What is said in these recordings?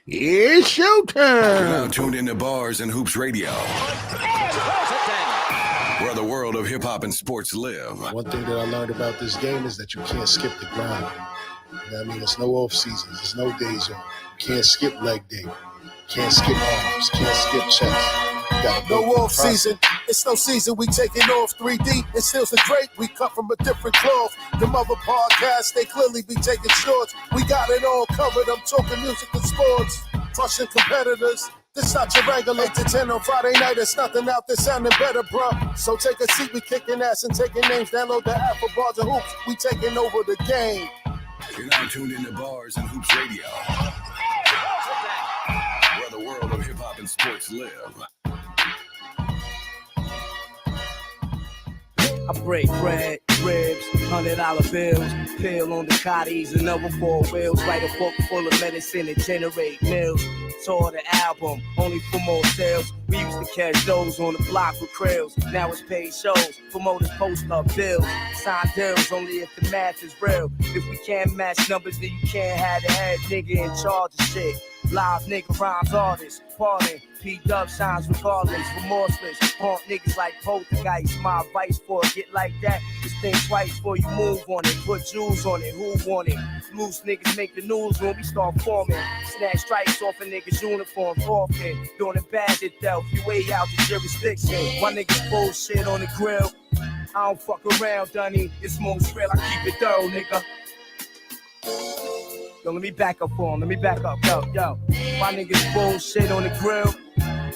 It's showtime. You're now tuned into Bars and Hoops Radio, where the world of hip-hop and sports live. One thing that I learned about this game is that you can't skip the grind. You know what I mean? There's no off seasons. There's no days off. You can't skip leg day. Can't skip arms. Can't skip checks. No off season, it's no season, we taking off 3D, it steals the great, we cut from a different cloth. The other podcasts, they clearly be taking shorts. We got it all covered, I'm talking music and sports. Crushing competitors, this not your regular 8 to 10 on Friday night, there's nothing out there sounding better, bruh. So take a seat, we kicking ass and taking names, download the app for Bars and Hoops, we taking over the game. You're now tuned into Bars and Hoops Radio, where the world of hip-hop and sports live. I break bread, ribs, $100 bills, pill on the cotties, another 4 wheels, write a book full of medicine and generate mills. Tour the album, only for more sales. We used to catch those on the block with krills. Now it's paid shows, promoters post up bills. Sign deals only if the math is real. If we can't match numbers, then you can't have the head nigga in charge of shit. Live nigga rhymes artists, parting. P-Dub shines regardless, remorseless. Haunt niggas like poltergeist. My advice for a get like that is think twice before you move on it. Put jewels on it, who want it? Loose niggas make the news when we start forming. Snatch stripes off a nigga's uniform, forfeit. Doing it bad at Delph, you way out the jurisdiction. My niggas bullshit on the grill. I don't fuck around, Dunny. It's most real, I keep it thorough, nigga. Yo, let me back up for him. Let me back up. Yo. My niggas bullshit on the grill.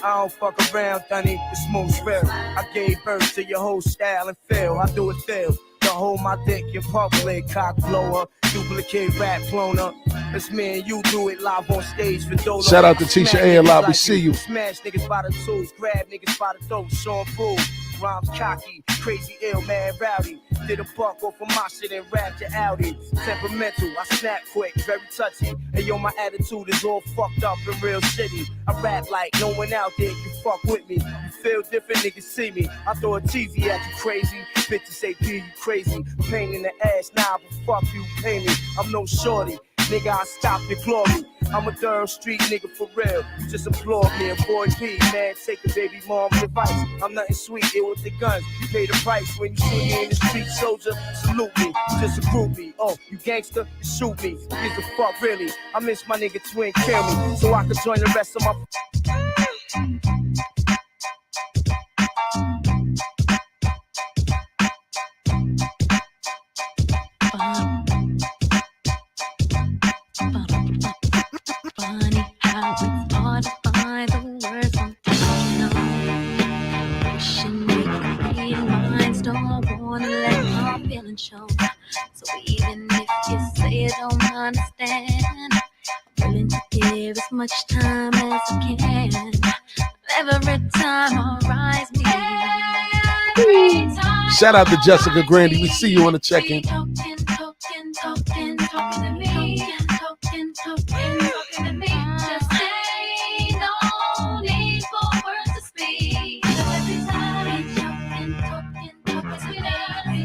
I don't fuck around, Dunny. It's most real. I gave birth to your whole style and feel. I do it feel. Don't hold my dick in public, cock blower, duplicate rap cloner. It's me and you do it live on stage for Dolo. Shout out to Tisha A. Like we see you. Smash niggas by the tools, grab niggas by the throat, Sean Poole. Rhymes cocky, crazy ill, man rowdy. Did a buck off of my shit and rapped it Audi. Temperamental, I snap quick, very touchy. And yo, my attitude is all fucked up and real shitty. I rap like no one out there can fuck with me. You feel different, niggas see me. I throw a TV at you crazy. Bitches say, P, you crazy. Pain in the ass, nah, but fuck you, pay me. I'm no shorty. Nigga, I stop your glory. I'm a third street nigga for real. You just applaud me, and boy P, man, take the baby mom's advice. I'm nothing sweet, ill with the guns. You pay the price when you see me in the street, soldier. Salute me, just a groupie. Oh, you gangster, shoot me. Gives a fuck, really. I miss my nigga Twin, kill me, so I can join the rest of my. Funny how it's hard to find the words I'm thinking of. Wishing we could read minds, don't wanna let my feelings show. So even if you say you don't understand, I'm willing to give as much time as I can. Every time I rise me. Shout out to Jessica Grandy. We see you on the check-in. Talking to me. Talking to me. Just say no need for words to speak. Every time talking, sweetheart.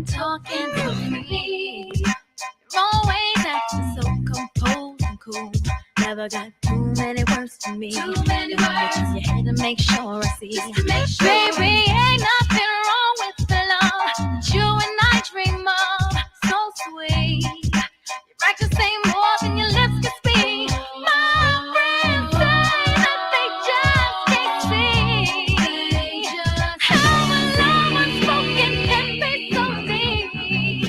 Talking to me. You're always acting so composed and cool. Never got too many words to me. Too many words. You had to make sure I see. Just to make sure. Baby, ain't nothing wrong with the love that you and I dream of. So sweet. Your actions say more than your lips can speak. My friends say that they just can't see how the love unspoken can be so deep.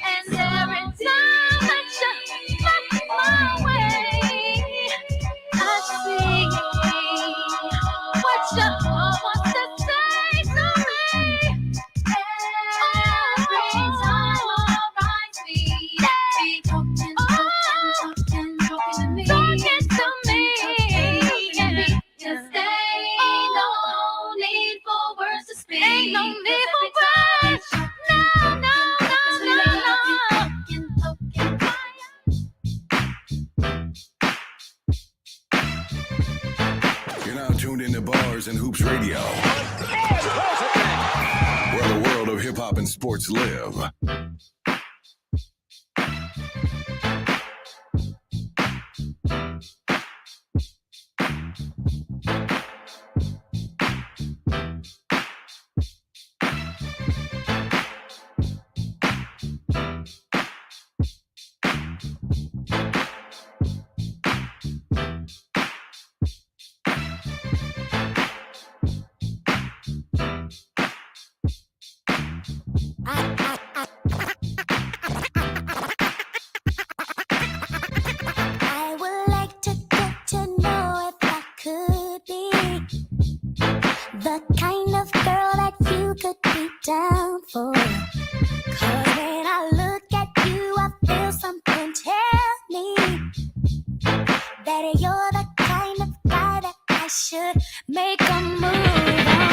And every time that you look my way, I see what your heart wants to say to me. Every time I rise, be talking to me. Just ain't no need for words to speak. Ain't no need for words. No. You're now tuned into Bars and Hoops Radio, where the world of hip-hop and sports live. that you're the kind of guy that I should make a move on.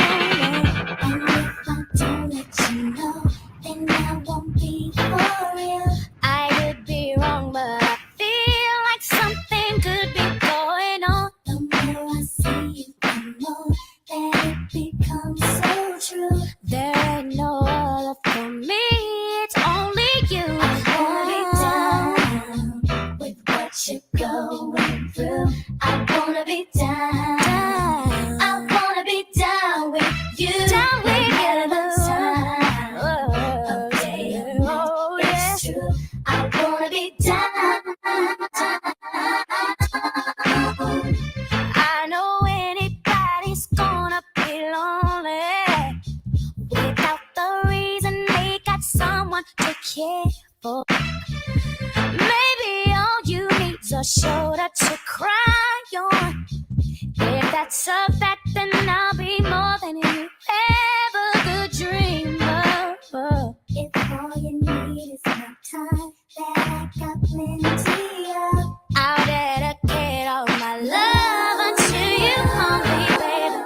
And if I don't let you know, then I won't be for real. I could be wrong, but I feel like something could be going on. The more I see you, the more that it becomes so true. There ain't no other for me, it's only you. I wanna be down with what you're going through. I wanna be down. I wanna be down with you. Down with you. Oh, yeah. It's true. I wanna be down. I know anybody's gonna be lonely without the reason they got someone to care for. Maybe all you need's a shoulder to cry on. If that's a fact, then I'll be more than you ever could dream of. If all you need is my time, then I got plenty of. I'll dedicate all my love unto you, only baby.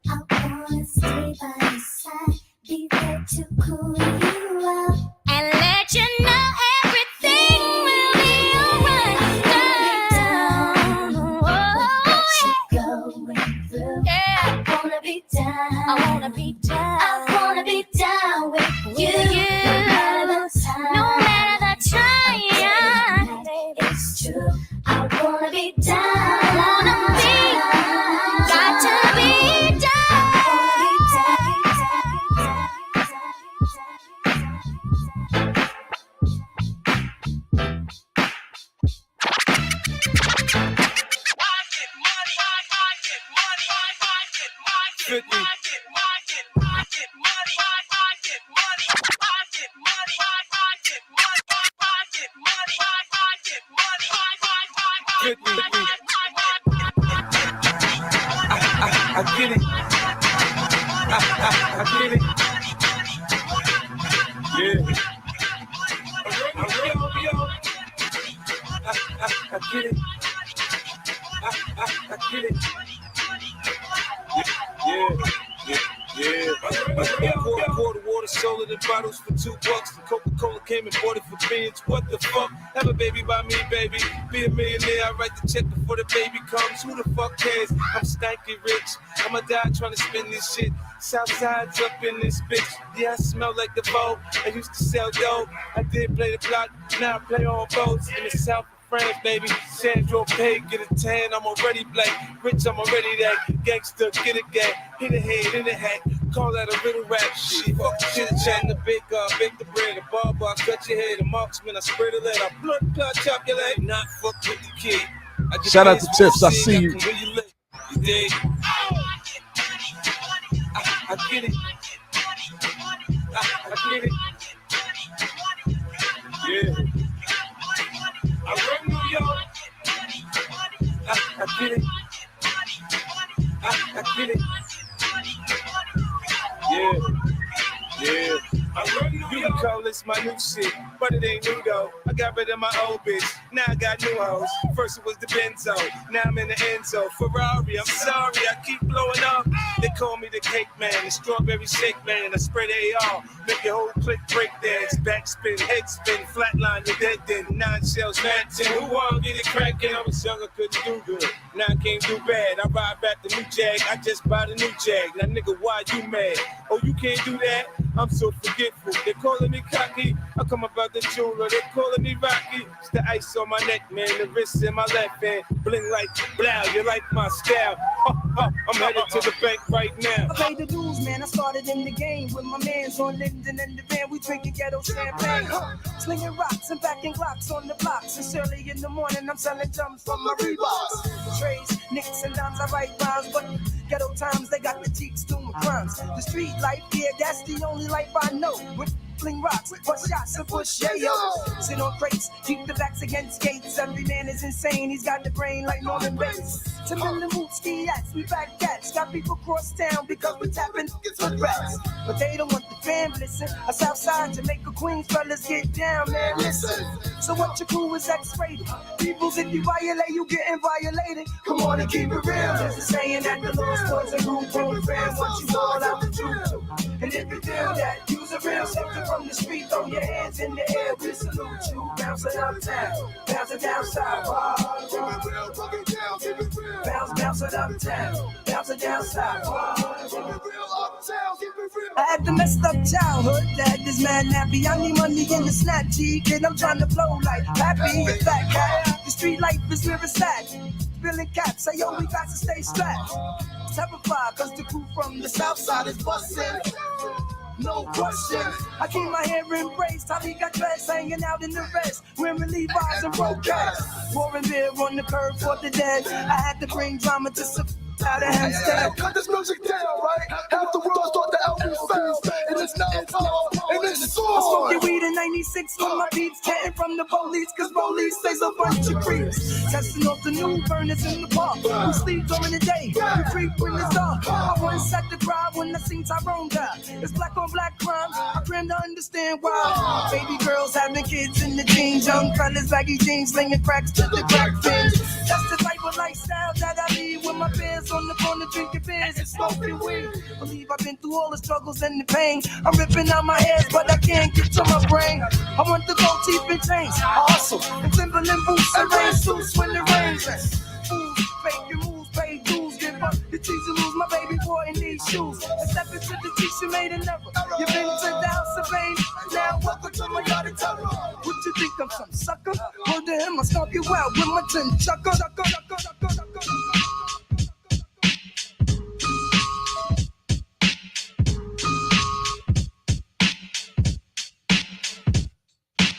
I wanna stay by your side, be there to cool you up, and let you know everything will be alright. Down, going through. Yeah, I wanna be down. I wanna be down. I wanna be down with you. No matter the time, it's true. I wanna be down. Wanna be, got to be down. I get it. I get it. Yeah. I'm real, yo. I get it. I get it. Yeah. Pour the water, sold it in bottles for $2. The Coca-Cola came and bought it for beans. What the fuck? Have a baby by me, baby. Be a millionaire. I write the check before the baby comes. Who the fuck cares? I'm stanky rich. I'ma die trying to spend this shit. Southside's up in this bitch. Yeah, I smell like the boat. I used to sell dope. I did play the block. Now I play on boats in the south. Friends, baby, Sandro Pay, get a tan, I'm already black. Rich, I'm already that. Gangster, get a gang. Hit a head, in the hat. Call that a little rap shit. Fuck the chit chat, the bake the bread. A barber, I cut your head. A marksman, I spray the lead. I blood clot, chop your leg. Not fuck with the kid. Shout out to Tips, I see you. You dig? I get it. I get it. Yeah. I run New York. I get it. I get it. Yeah. I run New York. You can call this my new shit, but it ain't new though. I got rid of my old bitch. Now I got new hoes. First it was the Benzo. Now I'm in the Enzo. Ferrari, I'm sorry, I keep blowing up. They call me the cake man, the strawberry shake man. I spread AR, make your whole clique break dance. Backspin, head spin, flatline, you're dead then. 9 shells, matching. Who wanna get it cracking? I was young, I couldn't do good. Now I can't do bad. I ride back the new Jag. I just bought a new Jag. Now nigga, why you mad? Oh, you can't do that? I'm so forgetful. They calling me cocky. I come about the jeweler. They calling me Rocky. It's the ice on my neck, man. The wrist in my left hand. Bling like blow. You like my style? I'm headed to the bank right now. I paid the dues, man. I started in the game with my mans on Linden and the van. We drinking ghetto champagne, slinging rocks and backing Glocks on the blocks. It's early in the morning. I'm selling jumps from my Reeboks. Trays, nicks and dimes. I write rhymes, but ghetto times they got the cheeks doing crimes. The street life, yeah, that's the only life I know. With fling rocks, bust shots and push yayo. Sit on crates, keep the backs against gates. Every man is insane, he's got the brain like Norman Bates. Timberland boots, ski hats, we back cats. Got people cross town because we tapping good rats. But they don't want the fam, listen. A Southside Jamaica Queens fellas get down, man, listen. So what your crew is X-rated. Peoples, if you violate, you getting violated. Come on and keep it real. There's a saying that the Lord's boys and room for the fam. What you all out the truth to. And if you feel that, use a real something from the street. Throw your hands in the air, we salute you. Bounce it uptown, bounce it down south. Bounce it uptown, bounce it down south. I had the messed up childhood, dad is mad nappy. I need money in the snap G, kid, I'm trying to blow like happy. Fat cat, the street life is where it's at. Spilling caps, say yo, we got to stay strapped. Terrified, cause the crew from the south side is bustin'. No question, I keep my hair embraced. Tommy got dreads hanging out in the rest. Wearing Levi's and broadcast. Pouring beer on the curb for the dead. I had to bring drama to some out of Hempstead. Cut this music down, right? Half the world thought the album fell. And it's now power, and it's I sword. smoked weed in 96 when my beats getting from the police, cause police stays a bunch of creeps. Testing off the new burners in the park. We sleep during the day, we creep when it's dark. I once sat to cry when I seen Tyrone die. It's black on black crime, I cram to understand why. Baby girls having kids in the jeans, young fellas baggy jeans, slinging cracks to the crack fins. That's the type of lifestyle that I lead with my peers on the corner drinking beers and smoking weed. Believe I've been through all the struggles and the pain. I'm ripping out my hairs, but I can't get to my brain. I want the gold teeth and chains. I hustle in Timberland boots and rain suits when it rains. Fools, fake your moves, pay dues, give up the cheese you lose. My baby boy in these shoes. And step into the teeth you made an error. You've been to the house of pain. Now welcome to my yard of terror. What you think I'm some sucker? Hold to him, I'll stomp you out with my tin chucker.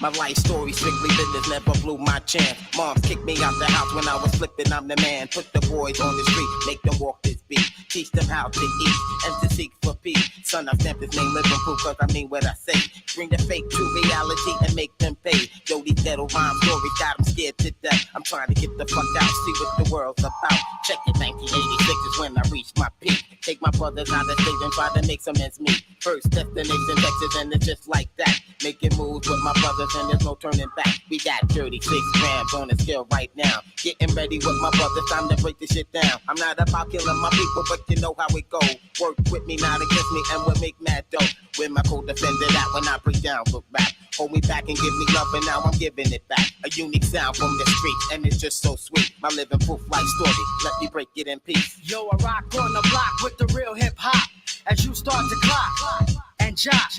My life story, strictly business, never blew my chance. Mom kicked me out the house when I was flipping, I'm the man. Put the boys on the street, make them walk this beat. Teach them how to eat and to seek for peace. Son, I stamp his name, living proof, cause I mean what I say. Bring the fake to reality and make them pay. Yo, these ghetto rhyme stories got them scared to death. I'm trying to get the fuck out, see what the world's about. Check it, 1986 is when I reached my peak. Take my brothers out of state and try to make some ends meet. First destination Texas, and it's just like that. Making moves with my brothers and there's no turning back. We got 36 grams on the scale right now. Getting ready with my brothers, time to break this shit down. I'm not about killing my people, but you know how it go. Work with me, not against me, and we'll make mad dough. With my co-defender that when I break down for rap. Hold me back and give me love, and now I'm giving it back. A unique sound from the streets, and it's just so sweet. My living proof life story, let me break it in peace. Yo, I rock on the block with the real hip hop. As you start to clock and jock.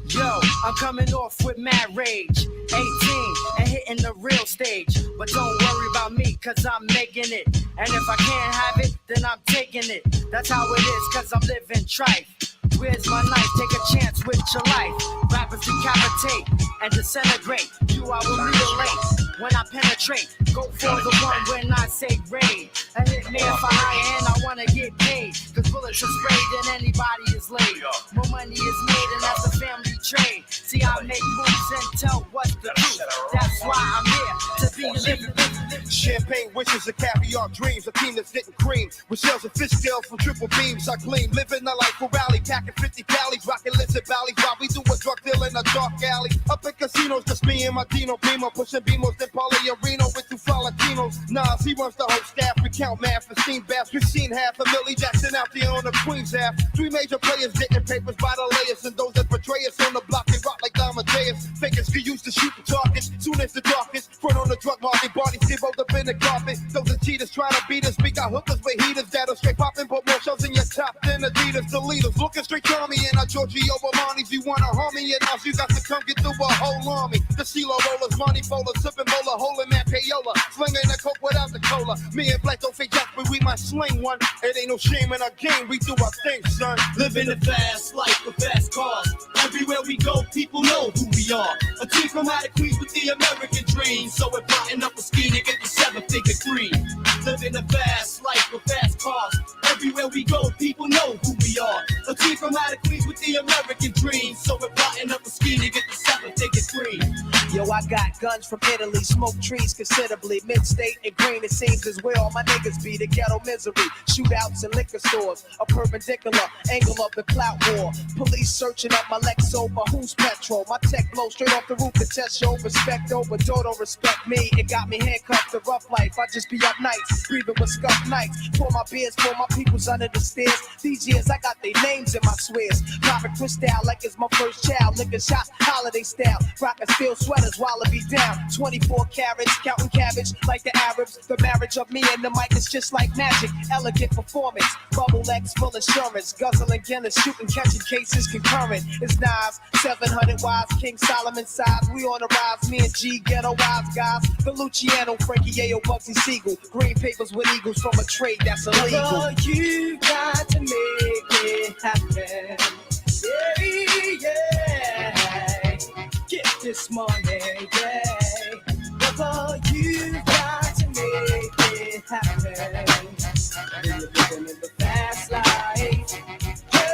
Yo, I'm coming off with mad rage. 18 and hitting the real stage. But don't worry about me, cause I'm making it. And if I can't have it, then I'm taking it. That's how it is, cause I'm living trife. Where's my knife? Take a chance with your life. Rappers decapitate and disintegrate. You I will mutilate when I penetrate. Go for the one when I say raid. And hit me if I high and I wanna get paid. Cause bullets are sprayed and anybody is laid. More money is made and that's a family trade. See I make moves and tell what's the truth. That's why I'm here to be living. Champagne wishes and caviar dreams. A team that's getting cream. With shells and fish scales from triple beams. I gleam. Living a life for rally. Packing 50 calories. Rocking lizard valleys. While we do a drug deal in a dark alley. Up in casinos. Just me and my Dino Beamer. Pushing Beamos. Then Polyarino with two Latinos. Nas, he runs the whole staff. We count math and steam baths. We've seen half a Millie Jackson out there on the Queen's half. 3 major players getting papers by the layers. And those that betray us on the block, they rock like Amadeus. Fakers get used to shoot the targets. Soon as the darkest. Front on the drug market. Bodies get rolled up in the carpet. Those are cheaters trying to beat us. We got hookers with heaters that'll straight poppin'. Put more shells in your top than Adidas. The leaders looking straight to me. And our Giorgio Armani's. You wanna harm me? And us, you got to come get through a whole army. The CeeLo rollers, money folders, sipping bowler, holding that payola. Slinging the coke without the cola. Me and Black don't fake jack, but we might sling one. It ain't no shame in our game, we do our thing, son. Living a fast life with fast cars. Everywhere we go, people know who we are. A team from out of Queens with the American dream. So we're plotting up a scheme to get the 7-figure cream. Living a fast life with fast cars. Everywhere we go, people know who we are. A team from out of Queens with the American dream. So we're plotting up a scheme to Yo, I got guns from Italy, smoke trees considerably. Mid-state and green, it seems is where all my niggas be. The ghetto misery, shootouts in liquor stores, a perpendicular angle of the clout war. Police searching up my Lexo for who's petrol. My tech blow straight off the roof to test your respect over. Don't respect me, it got me handcuffed to rough life. I just be up nights, breathing with scuff nights. Pour my beers, pour my peoples under the stairs. These years I got their names in my swears. Popping crystal like it's my first child. Liquor shots, holiday style. Rockin' steel sweaters while I be down. 24 carats, counting cabbage like the Arabs. The marriage of me and the mic is just like magic. Elegant performance, bubble X full insurance. Guzzling Guinness, shooting, catching cases concurrent. It's Nas, 700 wise, King Solomon size. We on the rise, me and G, ghetto wise guys. The Luciano, Frankie Yayo, Bugsy Siegel. Green papers with eagles from a trade that's illegal. Oh, you got to make it happen. Yeah. Get this money, yeah. Oh, you got to make it happen. You're living in the fast life. Yeah.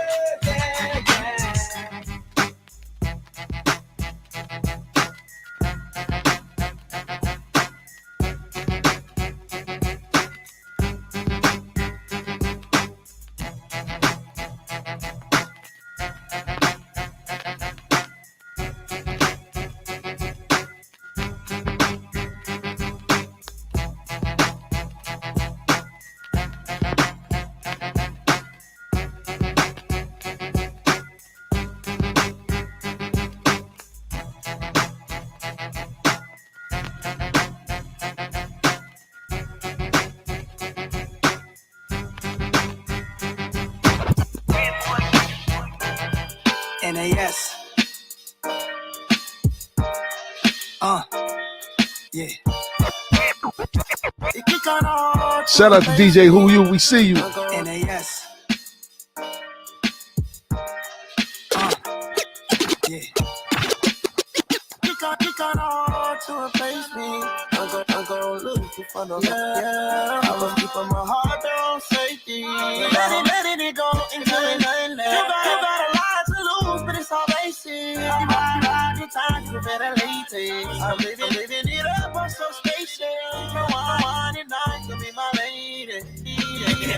NAS. Yeah. Shout out to DJ Who You, we see you. NAS. Yeah. You got all to replace me. I'm gonna look for no yeah. I was keeping my heart on safety. Letting it go into the night. You got a lot to lose, but it's all basic. You ride your time, you better late it. I'm living it up on some station. No one and nine can be my lady.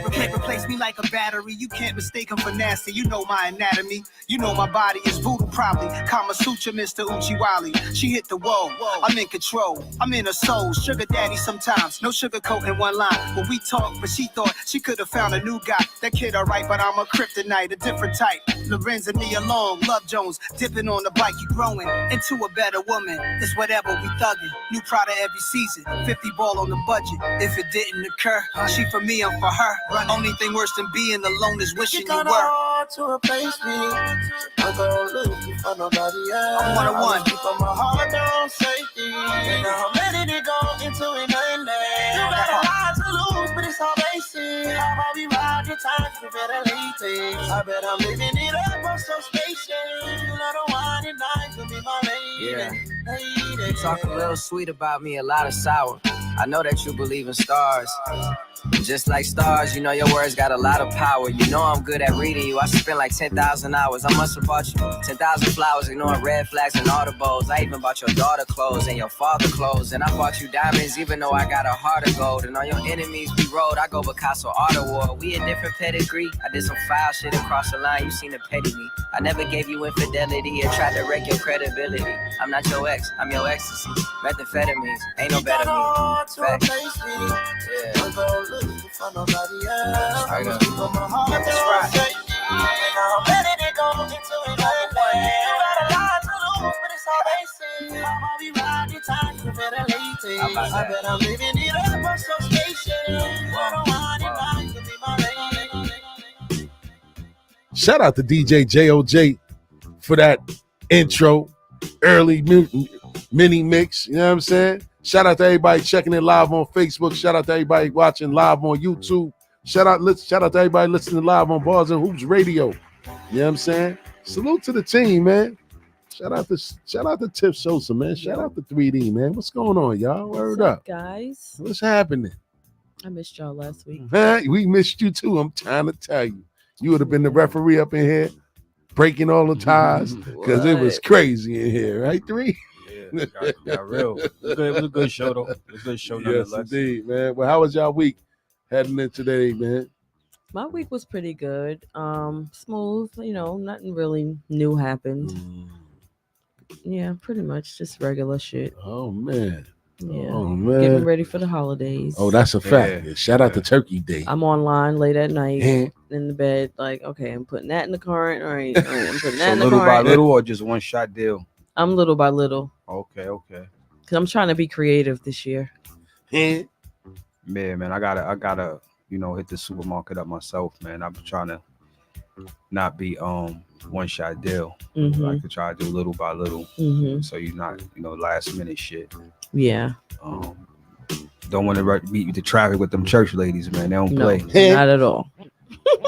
You can't replace me like a battery. You can't mistake him for nasty. You know my anatomy. You know my body is voodoo probably. Kama Sutra, Mr. Uchiwali. She hit the wall. I'm in control. I'm in her soul. Sugar daddy sometimes. No sugarcoat in one line. When we talk, but she thought she could have found a new guy. That kid alright, but I'm a kryptonite, a different type. Lorenz and me along. Love Jones. Dipping on the bike. You growing into a better woman. It's whatever we thugging. New product every season. 50 ball on the budget. If it didn't occur, she for me, I'm for her. Only thing worse than being alone is wishing you were. All to replace me. I'm gonna look for nobody else. I'm one-on-one. Keep on my heart on safety. And I'm letting it go into an inland. You got a lot to lose, but it's all basic. I'll be ride your time, you better late it. I bet I'm living it up on some station. You let her wine and night to be my lady. Yeah. Lady. You talk a little sweet about me, a lot of sour. I know that you believe in stars. Just like stars, you know your words got a lot of power. You know I'm good at reading you. I spent like 10,000 hours. I must have bought you 10,000 flowers, ignoring red flags and audibles. I even bought your daughter clothes and your father clothes. And I bought you diamonds even though I got a heart of gold. And on your enemies we rode. I go Picasso Art Award. We a different pedigree. I did some foul shit across the line. You seen to petty me. I never gave you infidelity or tried to wreck your credibility. I'm not your ex, I'm your ecstasy. Methamphetamines, ain't no better me. Facts. Yeah. For nobody else. Straight up. Keep on my heart on safety. And I'm letting it go into an inland. You got a lot to lose, but it's all basic. I'll be ride your time, you better late it. I bet I'm living it up on some station. I don't want it nice to be my lady. Shout out to DJ JOJ for that intro, early mini mix. You know what I'm saying? Shout out to everybody checking it live on Facebook. Shout out to everybody watching live on YouTube. Shout out to everybody listening live on Bars and Hoops Radio. You know what I'm saying? Salute to the team, man. Shout out to Tiff Sosa, man. Shout out to 3D, man. What's going on, y'all? Word up, guys. What's happening? I missed y'all last week. We missed you too. I'm trying to tell you. You would have been the referee up in here, breaking all the ties, because it was crazy in here, right, 3? got real. It was a good show though. It was a good show Yes, nonetheless. indeed, man. Well, how was y'all week heading in today, man? My week was pretty good. Smooth, nothing really new happened. Yeah, pretty much just regular shit. Oh man. Yeah. Oh man. Getting ready for the holidays. Oh, that's a fact. Yeah. Shout out to Turkey Day. I'm online late at night Yeah. in the bed, like, okay, I'm putting that in the current. All right, I'm putting that So in the little by current. little or just one shot deal? I'm little by little. Okay. Cause I'm trying to be creative this year. Yeah, man, I gotta, hit the supermarket up myself, man. I'm trying to not be one shot deal. Mhm. I like to try to do little by little, so you're not, last minute shit. Yeah. Don't want to beat the traffic with them church ladies, man. They don't play. Not at all.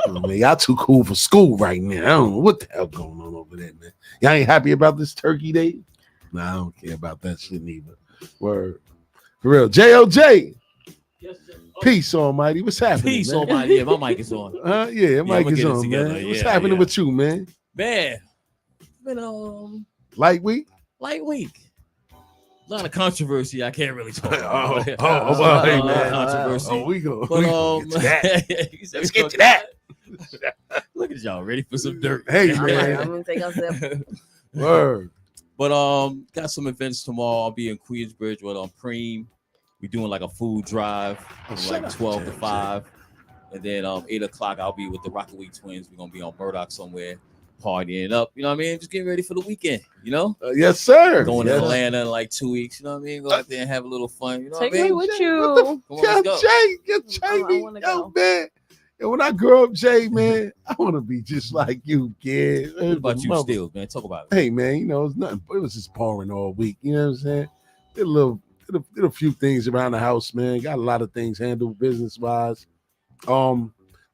Man, y'all too cool for school right now. I don't know what the hell going on over there, man. Y'all ain't happy about this Turkey Day? Nah, I don't care about that shit neither. Word. For real. J.O.J. Peace, Almighty. What's happening, Peace, man? Almighty. Yeah, my mic is on. Yeah, mic is on, together. man. What's happening with you, man? Man, been light week. A lot of controversy. I can't really talk about. Hey, man. man. Controversy. We go. But, Get to that. Let's get to that. Look at y'all ready for some dirt. Hey, I'm man. gonna take a sip. Word. But got some events tomorrow. I'll be in Queensbridge with Preem. We're doing like a food drive from like 12 to 5. And then 8 o'clock I'll be with the Rockaway Twins. We're gonna be on Murdoch somewhere, partying up. You know what I mean? Just getting ready for the weekend, Yes, sir. Going to Atlanta in like 2 weeks, you know what I mean? Go out there and have a little fun. You know Take what I me mean? with What you. Come on, let's go. Jay, yo, man. And when I grow up, Jay, man, I want to be just like you, kid. What about you, Steele, man? Talk about it. Hey, man, it's nothing. It was just boring all week. You know what I'm saying? Did a few things around the house, man. Got a lot of things handled business wise. Now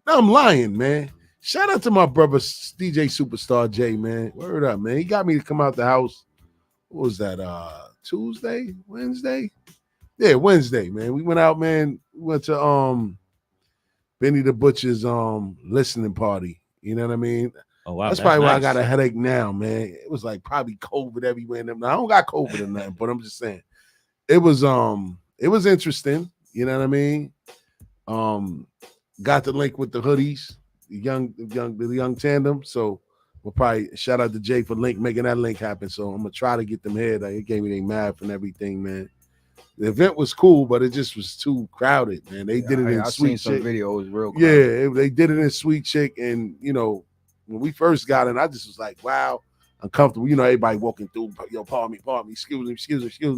I'm lying, man. Shout out to my brother DJ Superstar J, man. Word up, man. He got me to come out the house. What was that? Tuesday, Wednesday? Yeah, Wednesday, man. We went out, man. We went to Benny the Butcher's listening party. You know what I mean? Oh wow, that's probably why I got a headache now, man. It was like probably COVID everywhere. Now, I don't got COVID or nothing, but I'm just saying it was interesting. You know what I mean? Got the link with the hoodies, the young tandem. So we'll probably shout out to Jay for making that link happen. So I'm gonna try to get them here. Like, it gave me their math and everything, man. The event was cool, but it just was too crowded, man. They did it in Sweet seen Chick. some videos real crowded. Yeah, they did it in Sweet Chick, and when we first got in, I just was like, wow, uncomfortable. Everybody walking through, yo, pardon me, excuse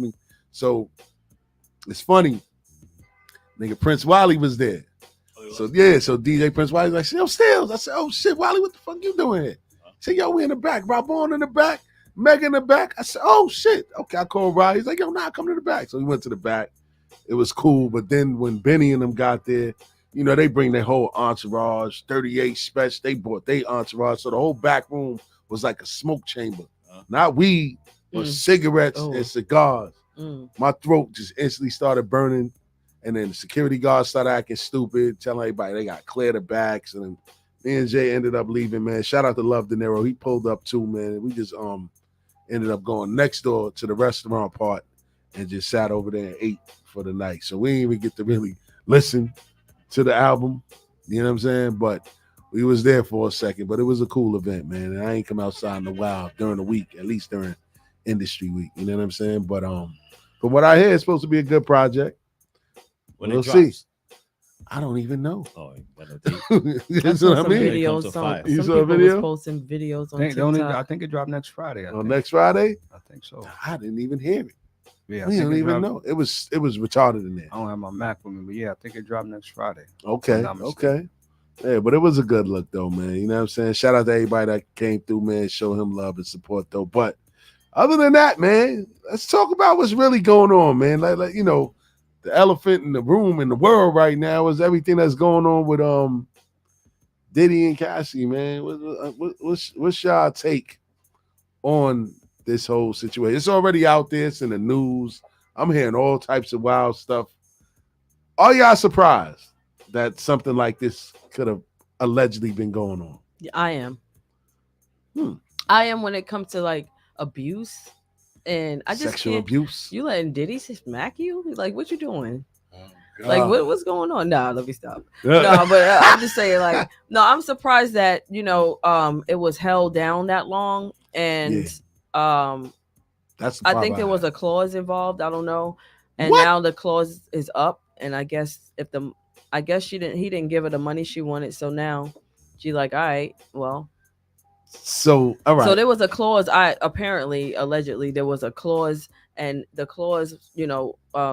me. So it's funny, nigga. Prince Wiley was there. So DJ Prince Wiley was like, yo, Stills. I said, oh shit, Wiley, what the fuck you doing here? He said, yo, we in the back, Robon in the back. Meg in the back. I said, oh shit. Okay, I called Riley. He's like, yo, nah, come to the back. So we went to the back. It was cool. But then when Benny and them got there, they bring their whole entourage, 38 special. They brought their entourage. So the whole back room was like a smoke chamber. Not weed, but cigarettes and cigars. My throat just instantly started burning. And then the security guards started acting stupid, telling everybody they got to clear the backs. And then me and Jay ended up leaving, man. Shout out to Love De Niro. He pulled up too, man. We just ended up going next door to the restaurant part and just sat over there and ate for the night. So we didn't even get to really listen to the album. You know what I'm saying? But we was there for a second. But it was a cool event, man. And I ain't come outside in the wild during the week, at least during industry week. You know what I'm saying? But from what I hear, it's supposed to be a good project. We'll see. I don't even know. Oh, that's what I mean. You saw a people video? Was posting videos on TikTok. I think it dropped next Friday. Next Friday? I think so. I didn't even hear it. Yeah, we don't even know. It was retarded in there. I don't have my Mac with me, but yeah, I think it dropped next Friday. Okay. Yeah, but it was a good look though, man. You know what I'm saying? Shout out to everybody that came through, man. Show him love and support though. But other than that, man, let's talk about what's really going on, man. Like the elephant in the room in the world right now is everything that's going on with Diddy and Cassie, man. What's y'all take on this whole situation? It's already out there. It's in the news. I'm hearing all types of wild stuff. Are y'all surprised that something like this could have allegedly been going on? I am. I am when it comes to like abuse. And I just Sexual can't. abuse. You letting Diddy smack you? Like, what you doing? God. Like, what's going on? Nah, let me stop. No, but I'm just saying, like, no, I'm surprised that it was held down that long, and That's the I problem think there was a clause involved. I don't know, and What? now the clause is up, and I guess he didn't give her the money she wanted, so now she like, all right, well. So all right. So there was a clause. Allegedly, there was a clause, and the clause,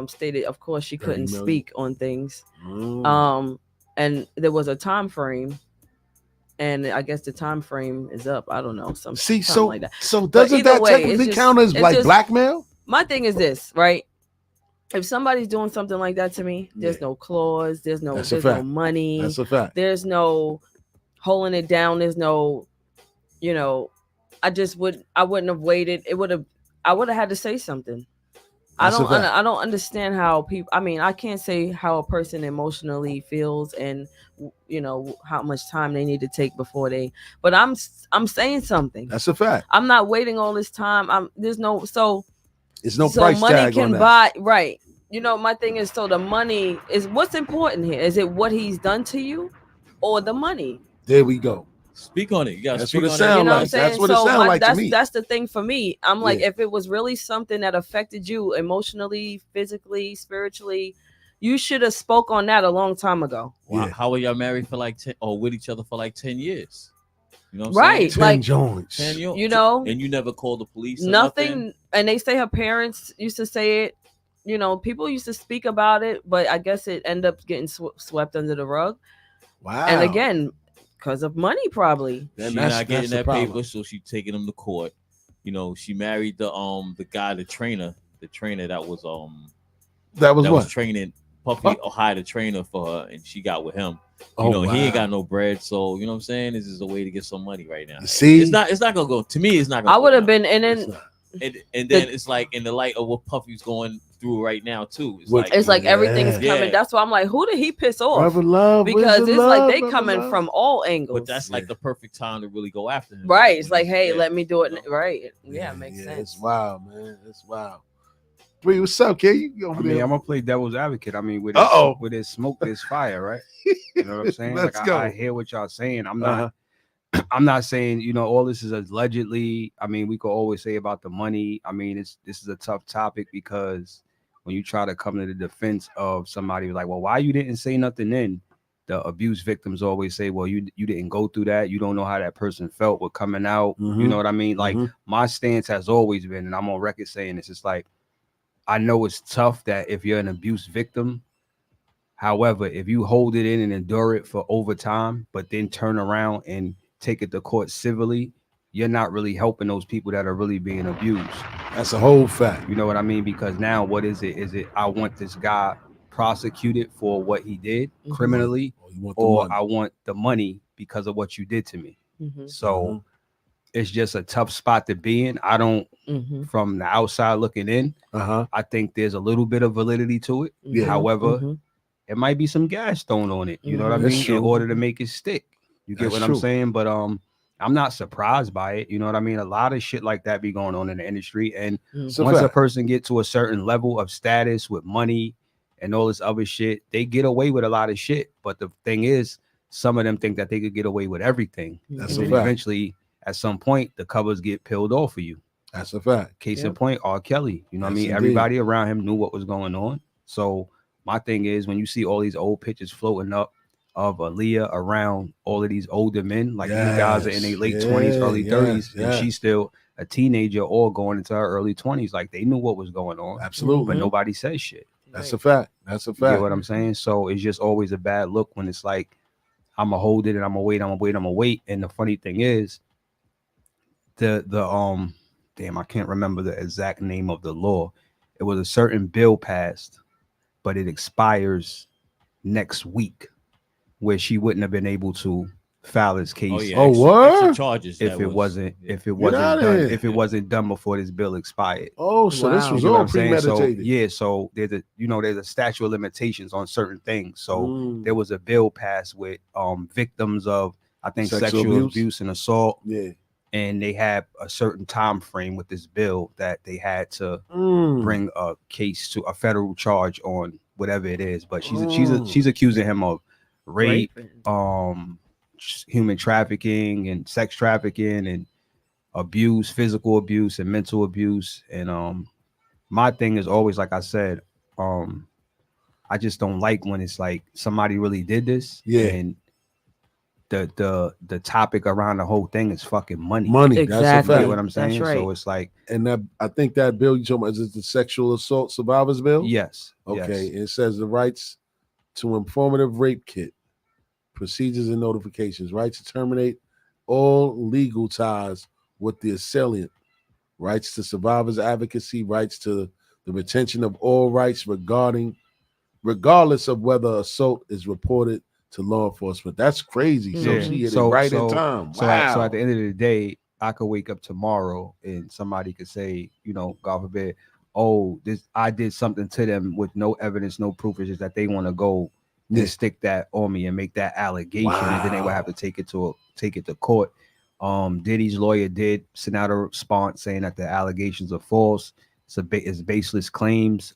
stated, of course, she couldn't 30 million. speak on things. And there was a time frame, and I guess the time frame is up. I don't know, something like that. So But doesn't either that way, technically it's count as it's like blackmail? My thing is this, right? If somebody's doing something like that to me, there's no clause, there's no money, That's a fact. there's no holding it down, there's no, I wouldn't have waited. I would have had to say something. I don't understand how people. I mean, I can't say how a person emotionally feels, and how much time they need to take before they. But I'm saying something. That's a fact. I'm not waiting all this time. There's no price money tag can on that. buy, right? My thing is, so the money is what's important here. Is it what he's done to you, or the money? There we go. Speak on it. You gotta That's speak what it on sound it. You know like. what I'm saying? That's what it sound like to me. That's the thing for me. I'm like, Yeah. if it was really something that affected you emotionally, physically, spiritually, you should have spoke on that a long time ago. Wow. How were y'all married for like 10 or with each other for like 10 years? You know what I'm Right, saying? 10 joints. 10 years. You And you never called the police or nothing. And they say her parents used to say it. People used to speak about it, but I guess it ended up getting swept under the rug. Wow. And again, because of money, probably. She's not getting that paper, so she's taking him to court. She married the guy, the trainer that was what? training Puffy hired a trainer for her, and she got with him. Oh, He ain't wow. got no bread, so you know what I'm saying. This is a way to get some money right now. See? It's not gonna go. To me, it's not gonna. I would have been, and then and then it's like in the light of what Puffy's going through right now too. It's like everything's coming. That's why I'm like, who did he piss off? Brother love, because it's like they brother coming love. from all angles. But that's like the perfect time to really go after him. Right. It's like, hey, let me do it. Right. Yeah, it makes sense. It's wild, man. It's wild. Bree, what's up, kid? You over there? I'm gonna play devil's advocate. I mean, with this smoke, there's fire, right? You know what I'm saying? Let's go. I hear what y'all saying. I'm not. I'm not saying all this is allegedly. I mean, we could always say about the money. I mean, this is a tough topic because when you try to come to the defense of somebody like, well, why you didn't say nothing then? The abuse victims always say, well, you didn't go through that. You don't know how that person felt with coming out. You know what I mean? Like my stance has always been, and I'm on record saying this. It's like, I know it's tough that if you're an abuse victim. However, if you hold it in and endure it for over time, but then turn around and take it to court civilly, you're not really helping those people that are really being abused. That's a whole fact. You know what I mean? Because now what is it? Is it I want this guy prosecuted for what he did criminally, or I want the money because of what you did to me? So it's just a tough spot to be in. I don't, from the outside looking in, I think there's a little bit of validity to it. Yeah. However, it might be some gas thrown on it. You know what I That's mean? true. In order to make it stick. You get That's what true. I'm saying? But I'm not surprised by it. You know what I mean? A lot of shit like that be going on in the industry. And It's once a a fact. person get to a certain level of status with money and all this other shit, they get away with a lot of shit. But the thing is, some of them think that they could get away with everything. That's and a then fact. eventually, at some point, the covers get peeled off for you. That's a fact. Case in point, R. Kelly. You know what I Yes, mean? indeed. Everybody around him knew what was going on. So my thing is, when you see all these old pictures floating up of Aaliyah around all of these older men, like these guys are in their late 20s, early 30s, and she's still a teenager or going into her early 20s. Like they knew what was going on. Absolutely. But nobody says shit. That's a fact. That's a You fact. get what I'm saying? So it's just always a bad look when it's like, I'm gonna hold it and I'm gonna wait. And the funny thing is, damn, I can't remember the exact name of the law. It was a certain bill passed, but it expires next week, where she wouldn't have been able to file this case. Oh, yeah. Oh, what? Extra charges. If that it was- wasn't outta done, here. if it wasn't done before this bill expired. Oh, so this Wow. was You know what all I'm saying? So premeditated. yeah, so there's a statute of limitations on certain things. So there was a bill passed with victims of, I think, Sexual sexual abuse? abuse and assault. Yeah. and they had a certain time frame with this bill that they had to bring a case to a federal charge on whatever it is. But she's accusing him of rape, human trafficking, and sex trafficking, and abuse, physical abuse, and mental abuse. And my thing is always, like I said, I just don't like when it's like somebody really did this, and the topic around the whole thing is fucking money. Exactly. That's a fact. You know what I'm saying? That's right. So it's like, and that, I think that bill you talking about is the sexual assault survivors bill. Yes. Okay. Yes. It says the rights to informative rape kit, procedures and notifications, rights to terminate all legal ties with the assailant, rights to survivors advocacy, rights to the retention of all rights regardless of whether assault is reported to law enforcement. That's crazy. So she hit it right in time. Wow. So at the end of the day, I could wake up tomorrow and somebody could say, you know, God forbid, oh, I did something to them with no evidence, no proof. It's just that they want to go and stick that on me and make that allegation, and then they would have to take it to court. Diddy's lawyer did send out a response saying that the allegations are false. It's baseless claims.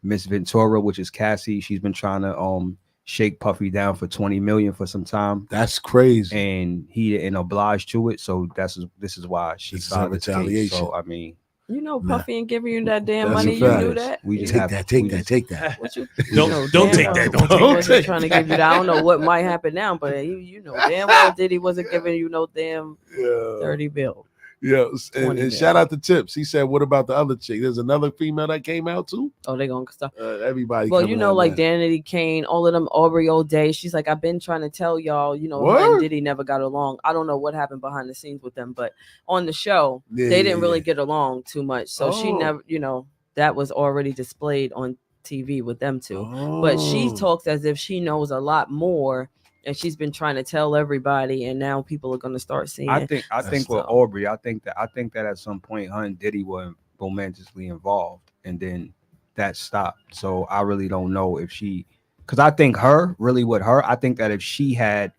Miss Ventura, which is Cassie, she's been trying to shake Puffy down for $20 million for some time. That's crazy. And he didn't oblige to it. So this is why she filed this case. So I mean, you know, Puffy ain't giving you that damn That's money. You knew that. We just take that. What you, don't take that. Don't take trying to give you that. I don't know what might happen now, but you know damn well Diddy wasn't giving you no damn 30 bill. Yeah, and shout out to Tips. He said, "What about the other chick? There's another female that came out too." Oh, they gonna stop. Everybody. Well, you know, like Danity Kane, all of them, Aubrey O'Day. She's like, I've been trying to tell y'all, you know, her and Diddy never got along. I don't know what happened behind the scenes with them, but on the show, they didn't really get along too much. So she never, you know, that was already displayed on TV with them two. But she talks as if she knows a lot more. And she's been trying to tell everybody, and now people are going to start seeing. I think with Aubrey, I think that at some point, her and Diddy were romantically involved, and then that stopped. So I really don't know if because I think I think that if she had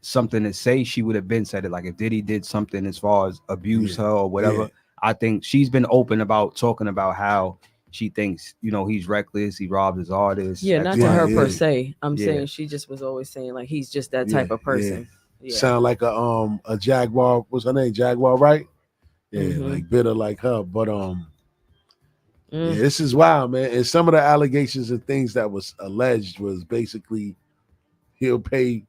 something to say, she would have been said it. Like if Diddy did something as far as abuse her or whatever, I think she's been open about talking about how she thinks, you know, he's reckless, he robbed his artists. Yeah, not to her per se. I'm saying she just was always saying like he's just that type of person. Yeah. Sound like a Jaguar. What's her name? Jaguar, right? Yeah, like bitter like her. But this is wild, man. And some of the allegations and things that was alleged was basically he'll pay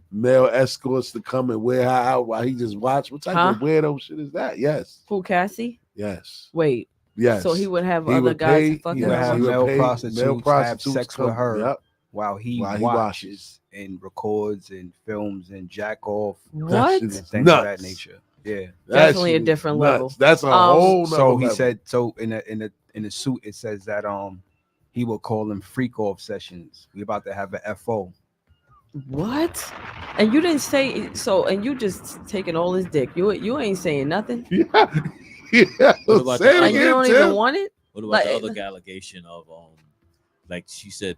male escorts to come and wear her out while he just watch. What type of weirdo shit is that? Yes. Who, Cassie? Yes. Wait. Yes. So he would have other guys fucking have male prostitutes have sex with her while he watches and records and films and jack off. What? Things of that nature. Yeah. Definitely a different level. That's a whole nother So he level. said, so in the suit it says that he will call them freak off sessions. We about to have a FO. What? And you didn't say so, and you just taking all his dick. You ain't saying nothing. What about and you don't even want it? What about the other allegation of like she said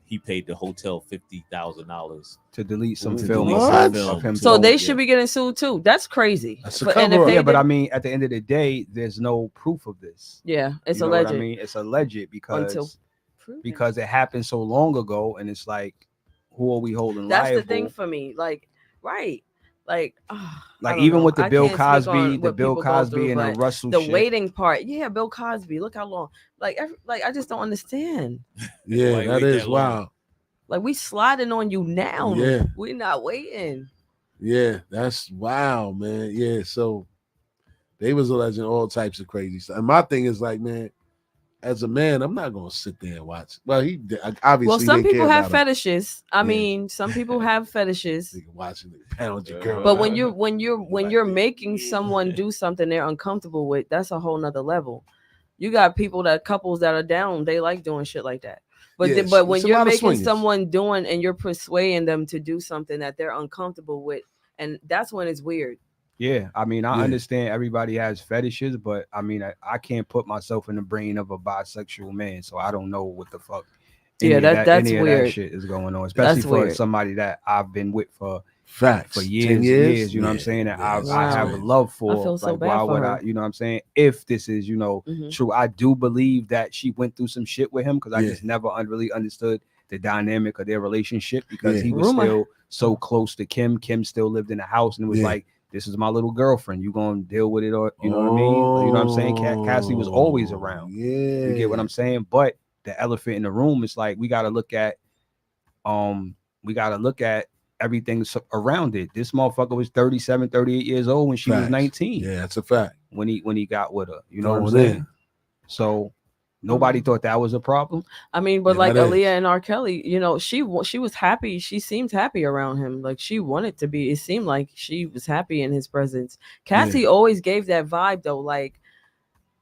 he paid the hotel $50,000 to delete some film of him. So they should be getting sued too. That's crazy. But I mean, at the end of the day, there's no proof of this. Yeah, it's you know alleged. What I mean, it's alleged because it happened so long ago, and it's like, who are we holding That's liable? the thing for me. Like, right. Like even with the I Bill can't speak Cosby, on the what Bill people go Cosby through, and the but Russell the shit. waiting part. Yeah, Bill Cosby. Look how long. Like I just don't understand. Yeah, that is wild. Like we sliding on you now. Yeah. We're not waiting. Yeah, that's wild, man. Yeah, so they was alleging all types of crazy stuff. And my thing is like, man, as a man, I'm not gonna sit there and watch. Well, he obviously. Well, some they people care have about him. fetishes. I mean, some people have fetishes. Watching it pound your girl. But when you're making someone do something they're uncomfortable with, that's a whole nother level. You got couples that are down, they like doing shit like that. But Yes, but when it's a you're lot of making swingers. someone doing and you're persuading them to do something that they're uncomfortable with, and that's when it's weird. Yeah, I mean, I understand everybody has fetishes, but I mean, I can't put myself in the brain of a bisexual man, so I don't know what the fuck. Yeah, that's any weird. of that shit is going on, especially That's for weird. somebody that I've been with for Facts. for 10 years, years? you know what I'm saying? That I have a Wow. love I for. feel so Like, bad why for would her. I, you know what I'm saying? If this is, you know, Mhm. true, I do believe that she went through some shit with him because I Yeah. just never really understood the dynamic of their relationship because Yeah. he was Rumor. still so close to Kim. Kim still lived in the house and it was Yeah. like, this is my little girlfriend. You gonna deal with it, or you know what I mean? You know what I'm saying? Cassie was always around. Yeah. You get what I'm saying? But the elephant in the room is like we gotta look at everything around it. This motherfucker was 37, 38 years old when she was Facts. 19. Yeah, that's a fact. When he got with her. You know what I'm Going saying? in. So nobody thought that was a problem. I mean, but Yeah, like that is. Aaliyah and R. Kelly, you know, she was happy. She seemed happy around him. Like she wanted to be. It seemed like she was happy in his presence. Cassie always gave that vibe though. Like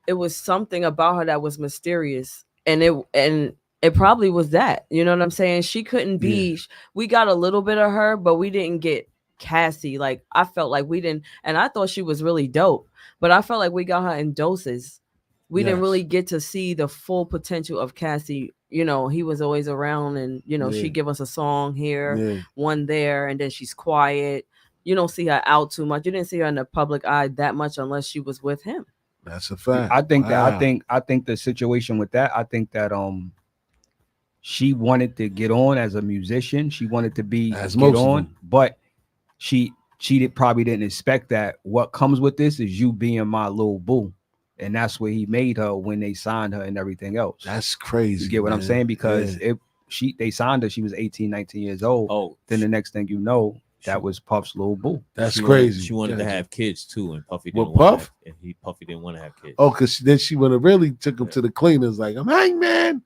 it was something about her that was mysterious, and it probably was that. You know what I'm saying? She couldn't be. We got a little bit of her, but we didn't get Cassie. Like I felt like we didn't, and I thought she was really dope, but I felt like we got her in doses. We didn't really get to see the full potential of Cassie. You know, he was always around, and you know, Yeah. she give us a song here, Yeah. one there, and then she's quiet. You don't see her out too much. You didn't see her in the public eye that much unless she was with him. That's a fact. I think Wow. I think the situation with that, I think that she wanted to get on as a musician. She wanted to be As get most of on, them. but she probably didn't expect that what comes with this is you being my little boo. And that's what he made her when they signed her and everything else. That's crazy. You get what I'm man. saying? Because Yeah. they signed her, she was 18, 19 years old. Oh, then the next thing you know, that was Puff's little boo. That's she crazy. She wanted to Gotcha. have kids too, and Puffy With didn't want Puff? to have, and Puffy didn't want to have kids. Oh, because then she would have really took him to the cleaners like, I'm hang man.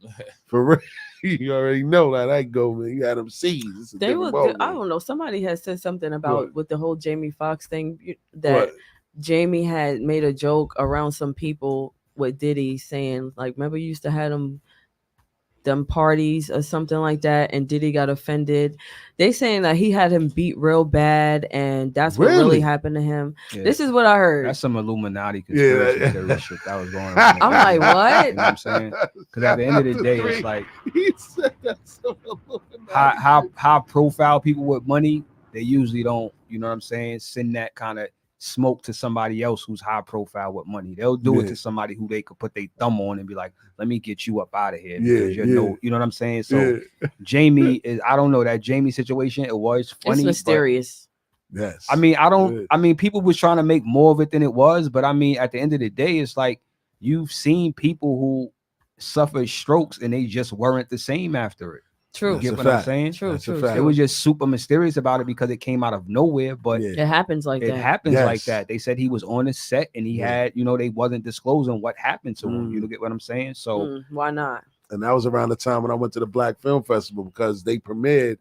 For real. You already know how that go, man. You had them seeds. It's a They different were. ballgame. I don't know. Somebody had said something about What? with the whole Jamie Foxx thing that What? Jamie had made a joke around some people with Diddy saying like, remember you used to have them parties or something like that, and Diddy got offended. They saying that he had him beat real bad, and that's what really happened to him. Yeah. This is what I heard. That's some Illuminati conspiracy Yeah. theory shit that was going on. I'm like, what? You know what I'm saying? Because at the end of the day, it's like He said that's some Illuminati. high profile people with money, they usually don't, you know what I'm saying, send that kind of smoke to somebody else who's high profile with money. They'll do it Yeah. to somebody who they could put their thumb on and be like, let me get you up out of here. Yeah, Because you're yeah. no, you know what I'm saying? So Yeah. Jamie is, I don't know, that Jamie situation, it was funny. It's mysterious. Yes. I mean, people was trying to make more of it than it was, but I mean, at the end of the day, it's like you've seen people who suffered strokes and they just weren't the same after it. True. You get That's what a I'm fact. saying? True. That's a True. fact. It was just super mysterious about it because it came out of nowhere, but Yeah. It happens like it that. happens Yes. like that. They said he was on the set and he Yeah. had, you know, they wasn't disclosing what happened to him. Mm. You get what I'm saying? So Why not? And that was around the time when I went to the Black Film Festival because they premiered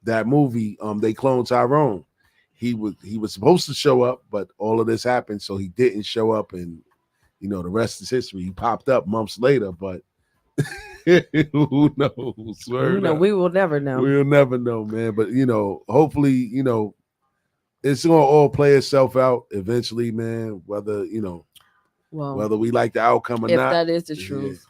that movie. They cloned Tyrone. He was supposed to show up, but all of this happened, so he didn't show up, and you know the rest is history. He popped up months later, but who knows? You know, we will never know. We'll never know, man. But you know, hopefully, you know, it's gonna all play itself out eventually, man. Whether you know, Well, whether we like the outcome or if not. that is the Yeah. truth.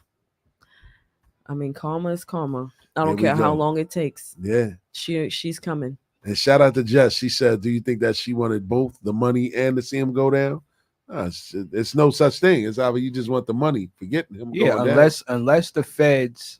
I mean, karma is karma. I There don't we care how go. long it takes. Yeah. She's coming. And shout out to Jess. She said, "Do you think that she wanted both the money and to see him go down?" It's no such thing. It's either you just want the money. Forget him. yeah, going unless the feds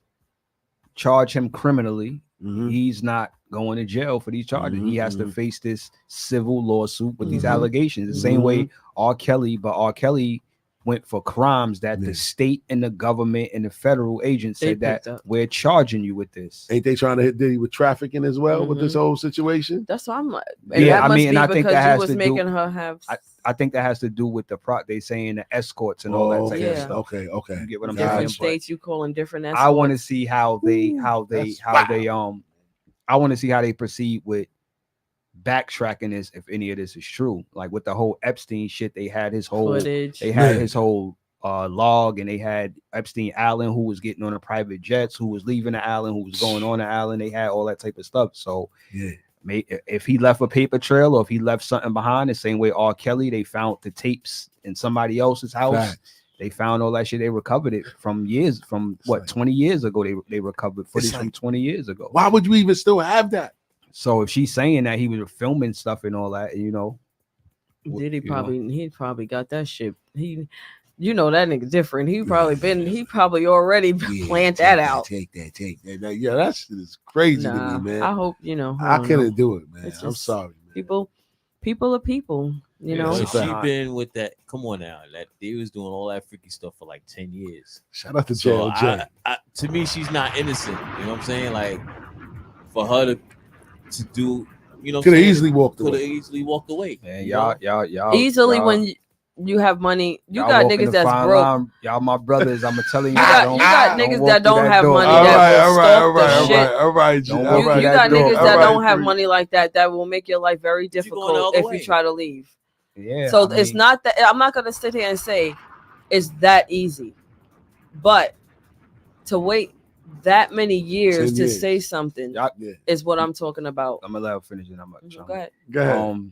charge him criminally, down. he's not going to jail for these charges. He has to face this civil lawsuit with these Mhm. allegations. The same way R. Kelly, but R. Kelly went for crimes that the state and the government and the federal agents They said that picked up. we're charging you with this. Ain't they trying to hit Diddy with trafficking as well with this whole situation? That's what I'm like. Yeah, that I must mean, and be I think because that you has was to making do. her have. I think that has to do with the they saying the escorts and all that type okay. of stuff. Okay. You get what I'm different saying? But states you calling different. I want to escorts. see how they I want to see how they proceed with backtracking this, if any of this is true. Like with the whole Epstein shit, they had his whole Footage. they had Yeah. his whole log, and they had Epstein Island, who was getting on the private jets, who was leaving the island, who was going on the island. They had all that type of stuff. So Yeah. if he left a paper trail or if he left something behind, the same way R. Kelly, they found the tapes in somebody else's house. Facts. They found all that shit. They recovered it from 20 years ago. They recovered footage like- from 20 years ago. Why would you even still have that? So if she's saying that he was filming stuff and all that, you know, he probably got that shit. You know that nigga different. He probably already planned that out. Take that. Yeah, that shit is crazy to me, man. I hope you know. I couldn't do it, man. I'm sorry, man. People are people. You know. But she been with that. Come on now, that they was doing all that freaky stuff for like 10 years. Shout out to So JLJ. To me, she's not innocent. You know what I'm saying? Like for her to do, you know, could have easily walked away. Could have easily walked away. Man, y'all easily when you have money, you got niggas that's broke. Line, y'all my brothers. I'm telling you, you got niggas that don't have money. All right. You got niggas that don't have money like that will make your life very difficult if you try to leave. Yeah. So it's not that I'm not gonna sit here and say it's that easy, but to wait that many years to say something is what I'm talking about. I'm gonna let her finish it. Go ahead.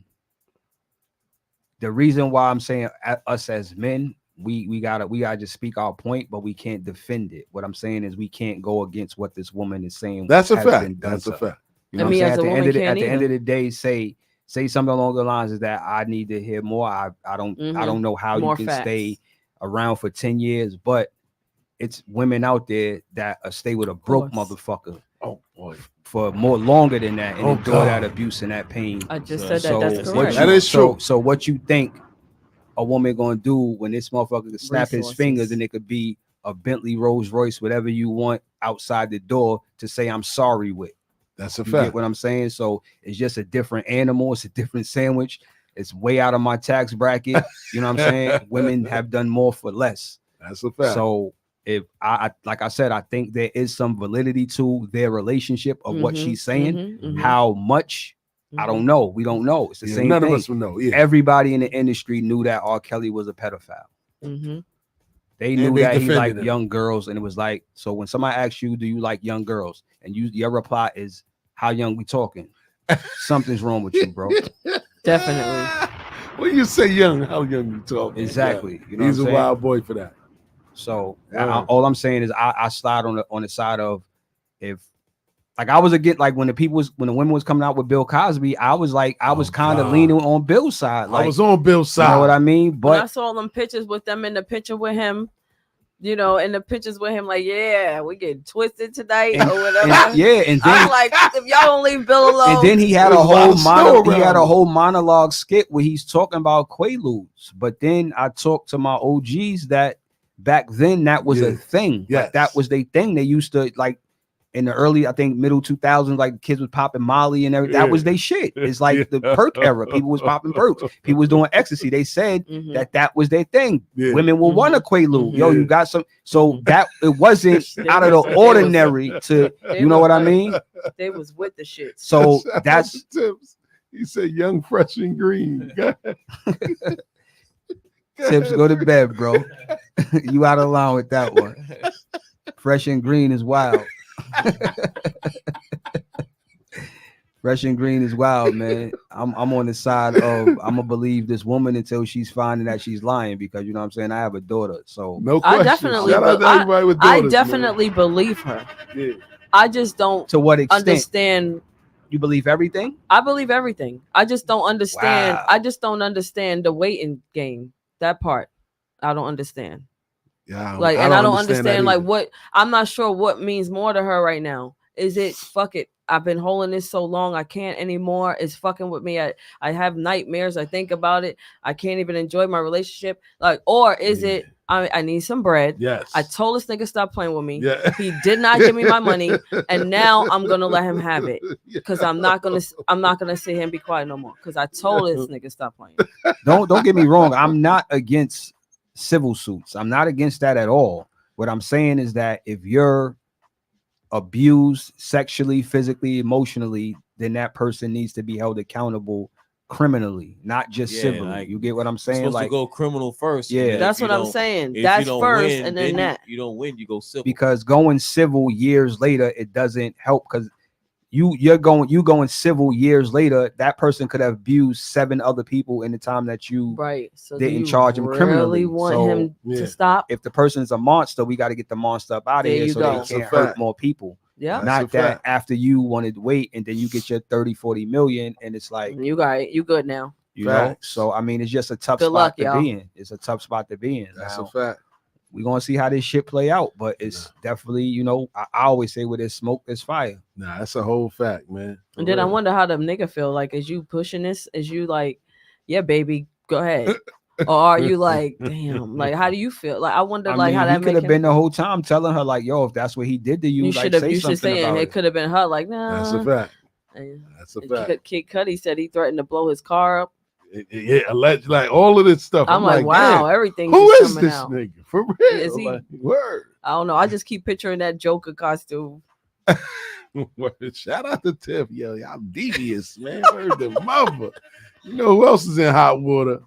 The reason why I'm saying us as men, we gotta just speak our point, but we can't defend it. What I'm saying is we can't go against what this woman is saying. That's a fact. That's a fact. You know what I'm saying? At the end of the day, say something along the lines is that I need to hear more. I don't know how you can stay around for 10 years, but it's women out there that stay with a broke motherfucker. Oh boy. For more longer than that and endure that abuse and that pain. I just said that. That's correct. That is true. So what you think a woman gonna do when this motherfucker can snap his fingers and it could be a Bentley, Rolls Royce, whatever you want outside the door to say I'm sorry with? That's a you fact. Get what I'm saying? So it's just a different animal. It's a different sandwich. It's way out of my tax bracket. You know what I'm saying? Women have done more for less. That's a fact. So if I like I said, I think there is some validity to their relationship of what she's saying. How much, I don't know. We don't know. It's the same none thing. of us will know. Yeah. Everybody in the industry knew that R. Kelly was a pedophile. They knew that he liked young girls, and it was like, so when somebody asks you, do you like young girls? And your reply is, how young we talking? Something's wrong with you, bro. Definitely. When you say young, how young you talking? Exactly. Yeah. You know He's a wild boy for that. So all I'm saying is I slide on the side of, if like I was like when the women was coming out with Bill Cosby, I was kind of leaning on Bill's side. Like, I was on Bill's side. You know what I mean? But when I saw them pictures with them in the picture with him, you know, in the pictures with him, like, yeah, we get twisted tonight or whatever. And then I'm like, if y'all don't leave Bill alone. And then he had a whole monologue skit where he's talking about Quaaludes. But then I talked to my OGs that back then that was a thing. Yes. Like, that was their thing. They used to, like, in the early, I think, middle 2000s, like, kids was popping Molly and everything. That was their shit. It's like the perk era. People was popping perks. People was doing ecstasy. They said that was their thing. Women will want a Quaalude. Yo, you got some. So that it wasn't out of the ordinary to, you know what I mean? They was with the shit. So that's Tips. He said young, fresh, and green. Tips, go to bed, bro. You out of line with that one. Fresh and green is wild. Fresh and green is wild, man. I'm on the side of I'm gonna believe this woman until she's finding that she's lying, because you know what I'm saying, I have a daughter. So no question. I definitely believe her. Yeah. I just don't to what extent understand. You believe everything? I believe everything. I just don't understand. Wow. I just don't understand the waiting game. That part, I don't understand. Yeah, I don't understand like what. I'm not sure what means more to her right now. Is it fuck it? I've been holding this so long, I can't anymore. It's fucking with me. I have nightmares. I think about it. I can't even enjoy my relationship. Like, or is it? I need some bread. Yes. I told this nigga stop playing with me. Yeah. He did not give me my money, and now I'm gonna let him have it because I'm not gonna sit here and be quiet no more because I told this nigga stop playing. Don't get me wrong. I'm not against civil suits. I'm not against that at all. What I'm saying is that if you're abused sexually, physically, emotionally, then that person needs to be held accountable criminally, not just civilly. Like, you get what I'm saying? Like, to go criminal first. Yeah, that's what I'm saying. That's first, and then that. You don't win, you go civil. Because going civil years later, it doesn't help, because you're going civil years later. That person could have abused 7 other people in the time that you So didn't charge him criminally. Want him to stop? If the person is a monster, we got to get the monster up out of here so they can't hurt more people. Yeah. Not that after you wanted to wait and then you get your 30-40 million and it's like you good now. You know, so I mean, it's just a tough Good spot luck, to y'all. be in. It's a tough spot to be in. That's now, a fact. We're gonna see how this shit play out, but it's definitely, you know, I always say where there's smoke, there's fire. Nah, that's a whole fact, man. For And then I real. wonder how the nigga feel. Like, is you pushing this? Is you like, yeah, baby, go ahead? Or are you like, damn? Like, how do you feel? Like, I wonder, I like, mean, how he that could make have him. been the whole time telling her, like, yo, if that's what he did to you, You like, should have. say You should something say about it. it. It could have been her. Like, nah. That's a fact. And That's a fact. Kid Cudi said he threatened to blow his car up. Yeah, alleged, like all of this stuff. I'm like, wow, damn, everything's who just is coming this out. nigga? For real? Is he? Like, word. I don't know. I just keep picturing that Joker costume. Word. Shout out to Tiff. Yo, y'all devious, man. Word the mother. You know who else is in hot water?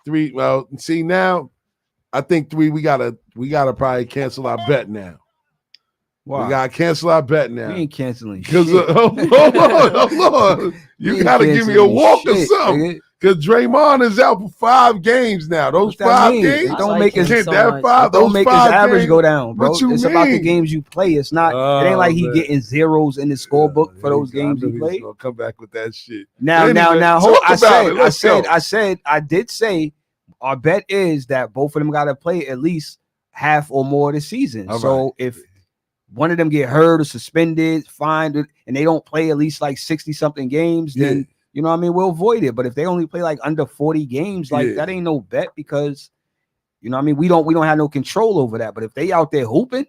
3. Well, see now, I think 3. We gotta probably cancel our bet now. Why? We gotta cancel our bet now. We ain't canceling because shit. hold on. You gotta give me a walk or something. Because Draymond is out for 5 games now. Those 5 games It don't make his It don't make his average go down, bro. What you It's mean? about the games you play. It's not. It ain't like he man. getting zeros in the scorebook for those games he played. Gonna come back with that shit. Now, Talk about it. I did say our bet is that both of them got to play at least half or more of the season. All so right. if one of them get hurt or suspended, fined, and they don't play at least like 60-something games, then you know what I mean, we'll avoid it. But if they only play like under 40 games, like that ain't no bet because you know what I mean, we don't have no control over that. But if they out there hooping,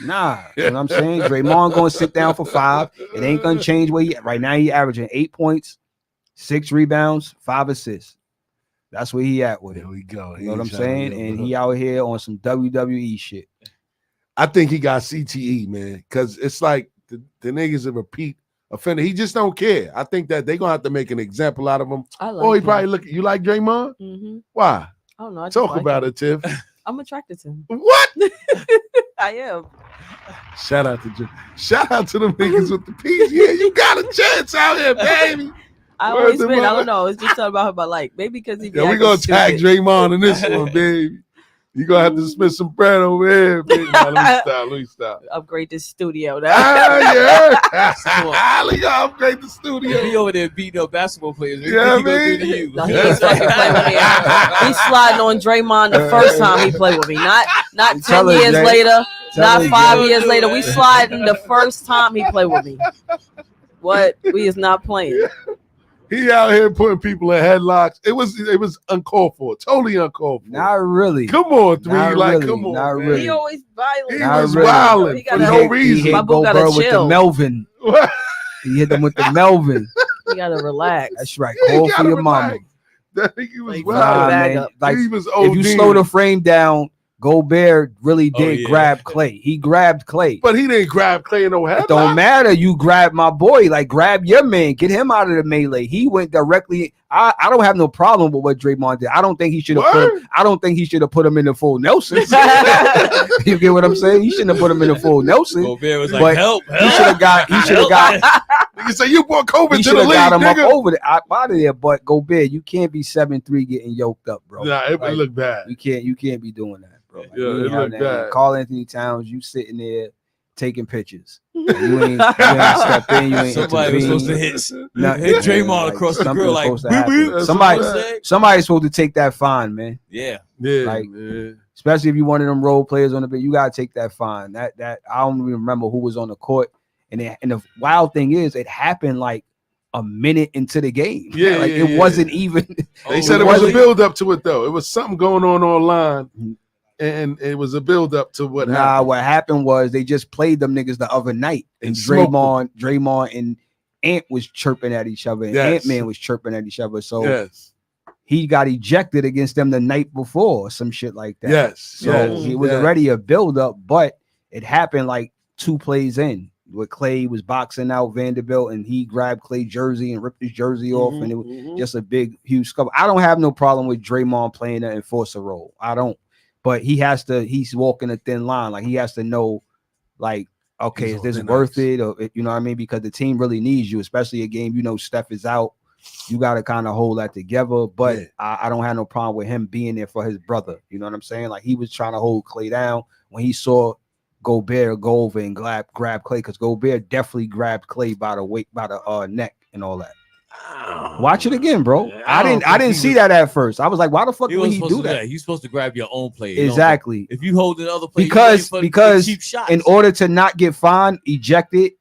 nah, you know what I'm saying? Draymond gonna sit down for 5. It ain't gonna change where he right now. He averaging 8 points, 6 rebounds, 5 assists. That's where he at with it. There we go. You know what I'm saying? And he out here on some WWE shit. I think he got CTE, man, because it's like the nigga's a repeat offender. He just don't care. I think that they're gonna have to make an example out of him. I like he him. probably look. You like Draymond? Mm-hmm. Why? I don't know. I just Talk like about him. it, Tiff. I'm attracted to him. What? I am. Shout out to them niggas with the P's. Yeah, you got a chance out here, baby. I Word always to been. I mother. don't know. It's just something about him. But like maybe because he. Be Yeah, we acting gonna tag stupid. Draymond in this one, baby. You gonna have to spend some bread over here, baby. Nah, let me stop. Upgrade this studio now. Yeah. Look, upgrade the studio. He over there beating up basketball players. Yeah, What you gonna do to you? No, he ain't fucking playing with me. He's sliding on Draymond the first time he played with me. Not 10 years later, not 5 years later. We sliding the first time he played with me. What? We is not playing. He out here putting people in headlocks. It was uncalled for. Totally uncalled for. Not really. Come on, 3. Not Like, really. come on. Not man. really. He always violent. He Not was really. wilding He for gotta- no He reason. hit My boo gotta Goldberg with the chill. Melvin. He hit them with the Melvin. You gotta relax. That's right. Yeah, Call you for gotta your mama. relax. That nigga was Like, wild. Nah, bag man. up. Like He was if you ODing. slow the frame down, Gobert really Oh, did yeah. grab Clay. He grabbed Clay. But he didn't grab Clay in no headlock. It don't matter. You grab my boy. Like grab your man. Get him out of the melee. He went directly. I don't have no problem with what Draymond did. I don't think he should have put him. I don't think he should have put him in the full Nelson. You get what I'm saying? He shouldn't have put him in the full Nelson. Gobert was like, But help. He should have got. Nigga say you brought COVID He to should the have league, got him nigga. up over there, out of there. But Gobert, you can't be 7'3" getting yoked up, bro. Nah, it Like, looked bad. You can't be doing that, bro. Like, Yeah, you ain't it have looked that. bad. Carl Anthony Towns, you sitting there taking pictures. Like, you ain't stepped in. You ain't Somebody was supposed to intervened. hit Draymond across the something grill was like, supposed to boop, happen. boop. Somebody's supposed to take that fine, man. Yeah. Yeah, Like, man. especially if you one of them role players on the bench, you gotta take that fine. That I don't even remember who was on the court. And the wild thing is, it happened like a minute into the game. Yeah, like yeah, it yeah. wasn't even. They said it was a build up to it though. It was something going on online, and it was a build up to what happened. Nah, what happened was they just played them niggas the other night, and smoked Draymond and Ant was chirping at each other, and Yes. Ant-Man was chirping at each other. So Yes, he got ejected against them the night before, or some shit like that. yes. So yes, it was yes. already a build up, but it happened like 2 plays in. Where Clay was boxing out Vanderbilt and he grabbed Clay's jersey and ripped his jersey off, and it was just a big, huge scuffle. I don't have no problem with Draymond playing an enforcer role. I don't, but he's walking a thin line. Like he has to know, like, okay, He's is on this thin worth ice. it? Or you know what I mean? Because the team really needs you, especially a game, Steph is out. You got to kind of hold that together. But Yeah. I don't have no problem with him being there for his brother. You know what I'm saying? Like he was trying to hold Clay down when he saw Gobert go over and grab Clay, because Gobert definitely grabbed Clay by the neck and all that. Watch it again, bro. I didn't see that at first. I was like, why the fuck would he do that? You're supposed to grab your own play. Exactly. If you hold the other play, because cheap shots. In order to not get fined, ejected,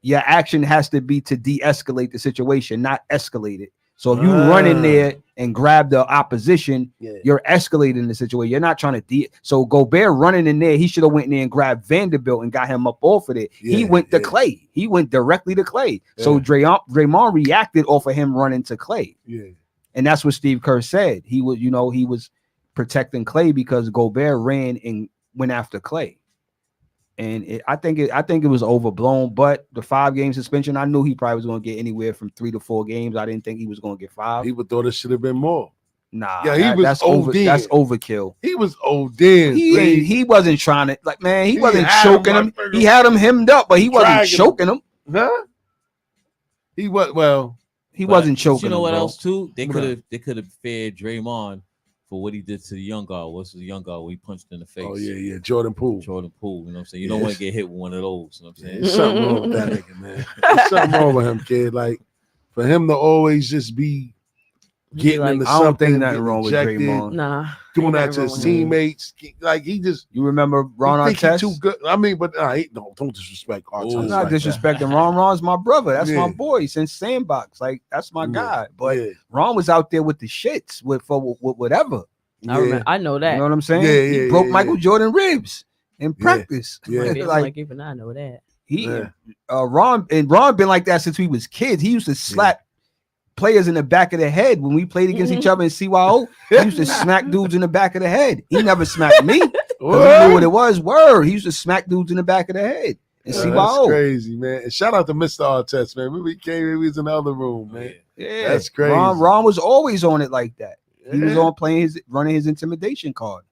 your action has to be to de-escalate the situation, not escalate it. So if you run in there and grab the opposition, you're escalating the situation. You're not trying to so Gobert running in there, he should have went in there and grabbed Vanderbilt and got him up off of it. He went to Clay. He went directly to Clay. So Draymond reacted off of him running to Clay. Yeah. And that's what Steve Kerr said. He was protecting Clay because Gobert ran and went after Clay. And I think it was overblown, but the 5-game suspension, I knew he probably was going to get anywhere from 3 to 4 games. I didn't think he was going to get 5. People thought it should have been more. Nah, that's overkill. He was OD'ing. He wasn't trying to, like, man, he wasn't choking him. He had him hemmed up, but he wasn't choking him. Huh? He wasn't choking him. You know what bro. else too? They could have fed Draymond for what he did to the young guard. What's the young guard where he punched in the face? Oh, yeah. Jordan Poole. You know what I'm saying? You don't want to get hit with one of those. You know what I'm saying? There's something wrong with that nigga, man. There's something wrong with him, kid. Like, for him to always just be getting into something. I don't think nothing wrong with Draymond. Nah. Doing that to his teammates. Like, he just. You remember Ron Artest? Too good. I mean, but don't disrespect Artest. I'm not disrespecting Ron. Ron's my brother. That's my boy since Sandbox. Like, that's my guy. But Ron was out there with the shits with whatever. I know that. You know what I'm saying? He broke Michael Jordan ribs in practice. Like even I know that. Ron been like that since we was kids. He used to slap players in the back of the head when we played against each other in CYO. He used to smack dudes in the back of the head. He never smacked me. He knew what it was. He used to smack dudes in the back of the head. That's crazy, man. And shout out to Mr. Artest, man. Remember he was in the other room, man. Yeah, that's crazy. Ron was always on it like that. He was on running his intimidation card.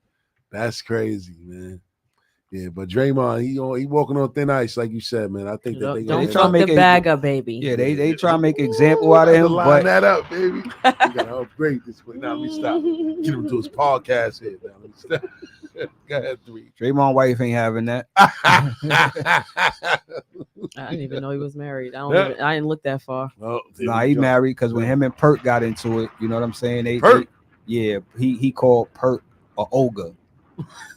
That's crazy, man. Yeah, but Draymond, he walking on thin ice, like you said, man. I think that don't fuck the bag up, baby. Yeah, they try to make an example out of him. Line that up, baby. We gotta upgrade this way. Now let me stop. Get him to his podcast here. Now let me stop. Go ahead, 3. Draymond wife ain't having that. I didn't even know he was married. I didn't look that far. Oh, he married because when him and Perk got into it, you know what I'm saying? He called Perk a ogre.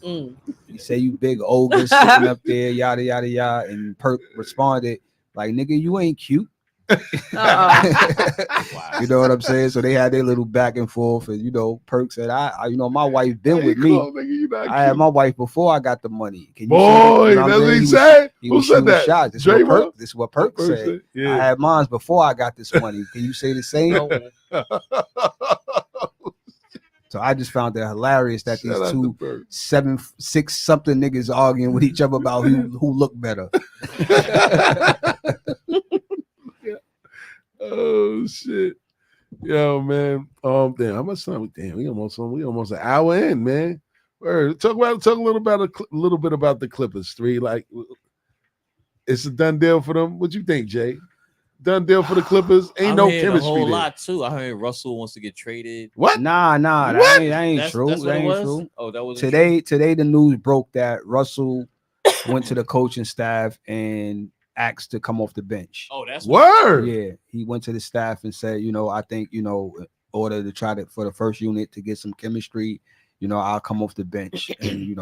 He said, "You big ogre sitting up there, yada yada yada," and Perk responded like, "Nigga, you ain't cute." You know what I'm saying? So they had their little back and forth, and Perk said, "I my wife been with me. I had my wife before I got the money." Can you Boy, that's what he said. Who said that? Shots. This is what Perk said. Yeah. I had mine before I got this money. Can you say the same? So I just found it hilarious that these 7'6" something niggas arguing with each other about who look better. Oh shit. Yo, man. Damn, how much time? Damn, we almost an hour in, man. Talk a little bit about the Clippers. 3, like, it's a done deal for them. What you think, Jay? Done deal for the Clippers. Ain't no chemistry. A whole lot too. I heard Russell wants to get traded. What? Nah. That ain't true. That's that ain't was? true. Oh, that was today. Today, the news broke that Russell went to the coaching staff and asked to come off the bench. Oh, that's word. Yeah, he went to the staff and said, I think, in order to try for the first unit to get some chemistry, I'll come off the bench and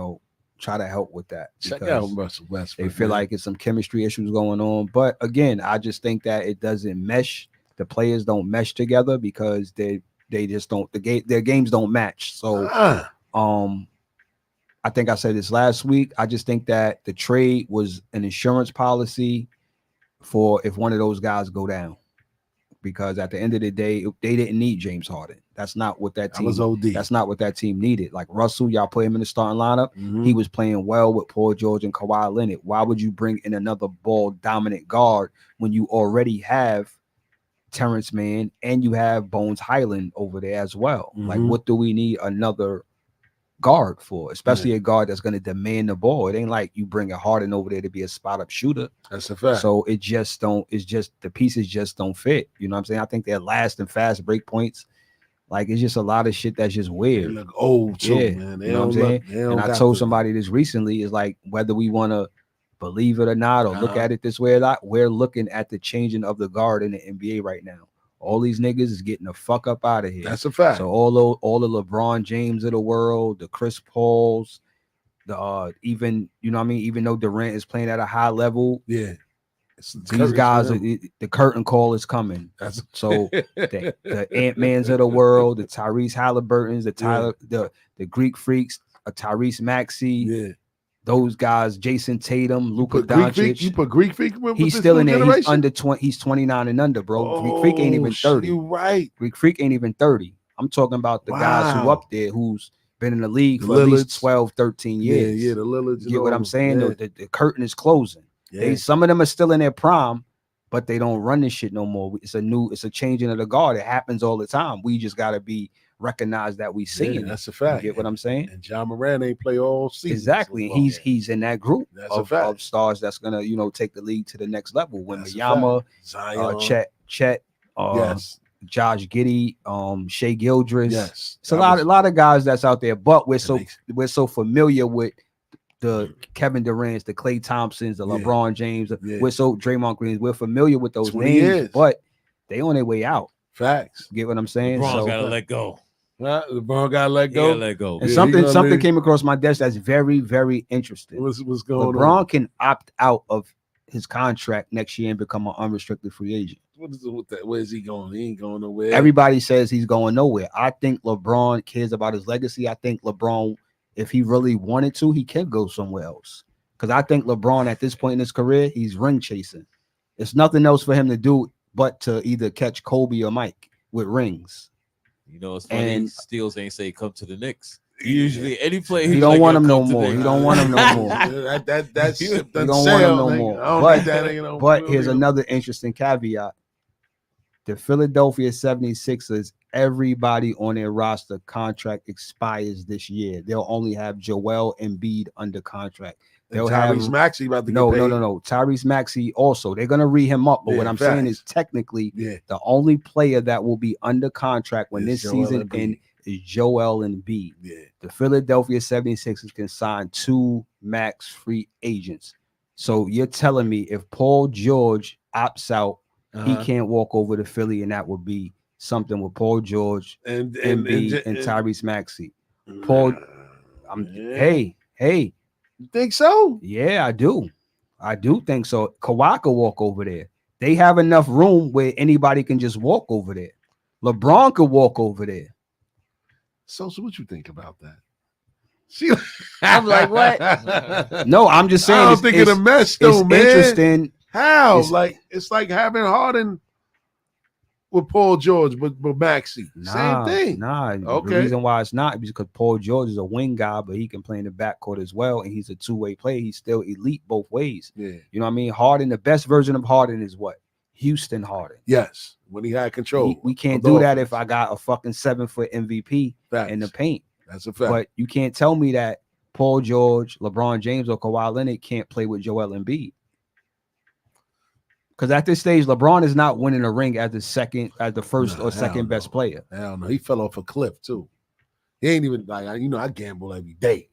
try to help with that. Check out Russell Westbrook. They feel like it's some chemistry issues going on. But again, I just think that it doesn't mesh. The players don't mesh together because they just don't, their games don't match. So I think I said this last week. I just think that the trade was an insurance policy for if one of those guys go down. Because at the end of the day, they didn't need James Harden. That's not what that team. Was OD. That's not what that team needed. Like Russell, y'all put him in the starting lineup. He was playing well with Paul George and Kawhi Leonard. Why would you bring in another ball dominant guard when you already have Terrence Mann and you have Bones Highland over there as well? Like, what do we need another guard for? Especially a guard that's going to demand the ball. It ain't like you bring a Harden over there to be a spot up shooter. That's a fact. So it just don't. It's just the pieces just don't fit. You know what I'm saying? I think they're last and fast break points. Like it's just a lot of shit that's just weird. They look old too, Yeah, man. They you know what I'm don't saying? look. They don't And I got told the- somebody this recently is like whether we want to believe it or not, or look at it this way or not, we're looking at the changing of the guard in the NBA right now. All these niggas is getting the fuck up out of here. That's a fact. So all the LeBron James of the world, the Chris Pauls, the even you know what I mean, even though Durant is playing at a high level, yeah, these guys are the curtain call is coming. That's so the Ant-Mans of the world, the Tyrese Halliburtons, the Greek Freaks, Tyrese Maxey, those guys, Jason Tatum, Luka Doncic. You put Greek Freak with he's this still in new there. generation? He's under 20. He's 29 and under, bro. Greek Freak ain't even 30. You right. Greek Freak ain't even 30. I'm talking about the guys who up there who's been in the league for at least 12, 13 years. Yeah, the Lillards. You get what I'm saying? Yeah. The curtain is closing. Yeah. Some of them are still in their prime, but they don't run this shit no more. It's a changing of the guard. It happens all the time. We just gotta recognize that we see it. That's a fact. You get what I'm saying? And John Moran ain't play all season. Exactly. So He's in that group of stars that's gonna take the league to the next level. When Mayama, Chet, Josh Giddey, Shea Gildress. Yes. It's a lot of guys that's out there, but we're so familiar with the Kevin Durant's, the Klay Thompsons, the LeBron James. We're so Draymond Greens. We're familiar with those names, but they on their way out. Facts. Get what I'm saying? LeBron gotta let go. LeBron gotta let go. Let go. And something came across my desk that's very, very interesting. What's going LeBron on? can opt out of his contract next year and become an unrestricted free agent. What is it with that? Where is he going? He ain't going nowhere. Everybody says he's going nowhere. I think LeBron cares about his legacy. I think LeBron, if he really wanted to, he can go somewhere else. Because I think LeBron at this point in his career, he's ring chasing. There's nothing else for him to do but to either catch Kobe or Mike with rings. You know, it's funny. Steels ain't say come to the Knicks. Usually, any player he don't want him no more. He don't want him no more. That's he don't want him no more. But here's another interesting caveat. The Philadelphia 76ers, everybody on their roster contract expires this year. They'll only have Joel Embiid under contract. They'll have Tyrese Maxey about to no, get paid. no. Tyrese Maxey also. They're gonna re him up. But what I'm saying is technically the only player that will be under contract when this season ends is Joel Embiid. The Philadelphia 76ers can sign 2 max free agents. So you're telling me if Paul George opts out, he can't walk over to Philly, and that would be something with Paul George and Tyrese Maxey. Hey. You think so? Yeah, I do. I do think so. Kawhi could walk over there. They have enough room where anybody can just walk over there. LeBron could walk over there. So what you think about that? I'm like, what? No, I'm just saying. I don't think it's a mess, though, man. Interesting. How? It's like having Harden with Paul George, but Maxey. Same thing. The reason why it's not is because Paul George is a wing guy, but he can play in the backcourt as well, and he's a two-way player. He's still elite both ways. Yeah. You know what I mean? Harden, the best version of Harden is what? Houston Harden. Yes, when he had control. We can't do that if I got a fucking 7-foot MVP in the paint. That's a fact. But you can't tell me that Paul George, LeBron James, or Kawhi Leonard can't play with Joel Embiid. Because at this stage, LeBron is not winning a ring as the first or second best player. Hell no, he fell off a cliff too. He ain't even I gamble every day.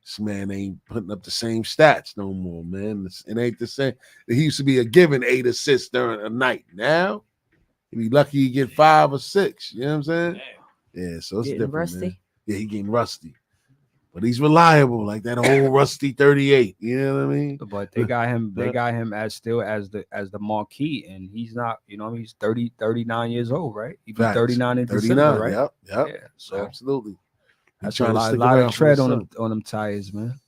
This man ain't putting up the same stats no more, man. It ain't the same. He used to be a given 8 assists during a night. Now, he'd be lucky you get 5 or 6. You know what I'm saying? Yeah, so it's different. Rusty. Man. Yeah, he getting rusty. But he's reliable, like that old rusty 38. You know what I mean? But they got him as the marquee, and he's not, he's 39 years old, right? He'll be 39 in December, right? Yep. Yeah, so absolutely. That's a lot of tread on them tires, man.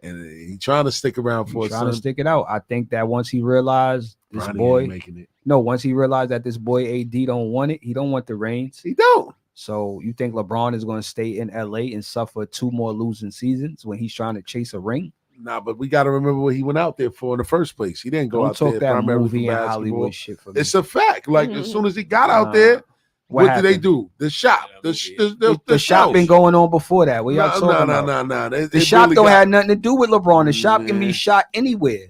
And he's trying to stick around for trying to stick it out. I think that once he realized this boy making it. No, once he realized that this boy AD don't want it, he don't want the reins. He don't. So you think LeBron is going to stay in LA and suffer 2 more losing seasons when he's trying to chase a ring? Nah, but we got to remember what he went out there for in the first place. He didn't go out there primarily for basketball. Hollywood shit for me. It's a fact. Like as soon as he got out there, what did they do? The shop. The shop been going on before that. What y'all talking about? No. The shop don't have nothing to do with LeBron. The shop can be shot anywhere.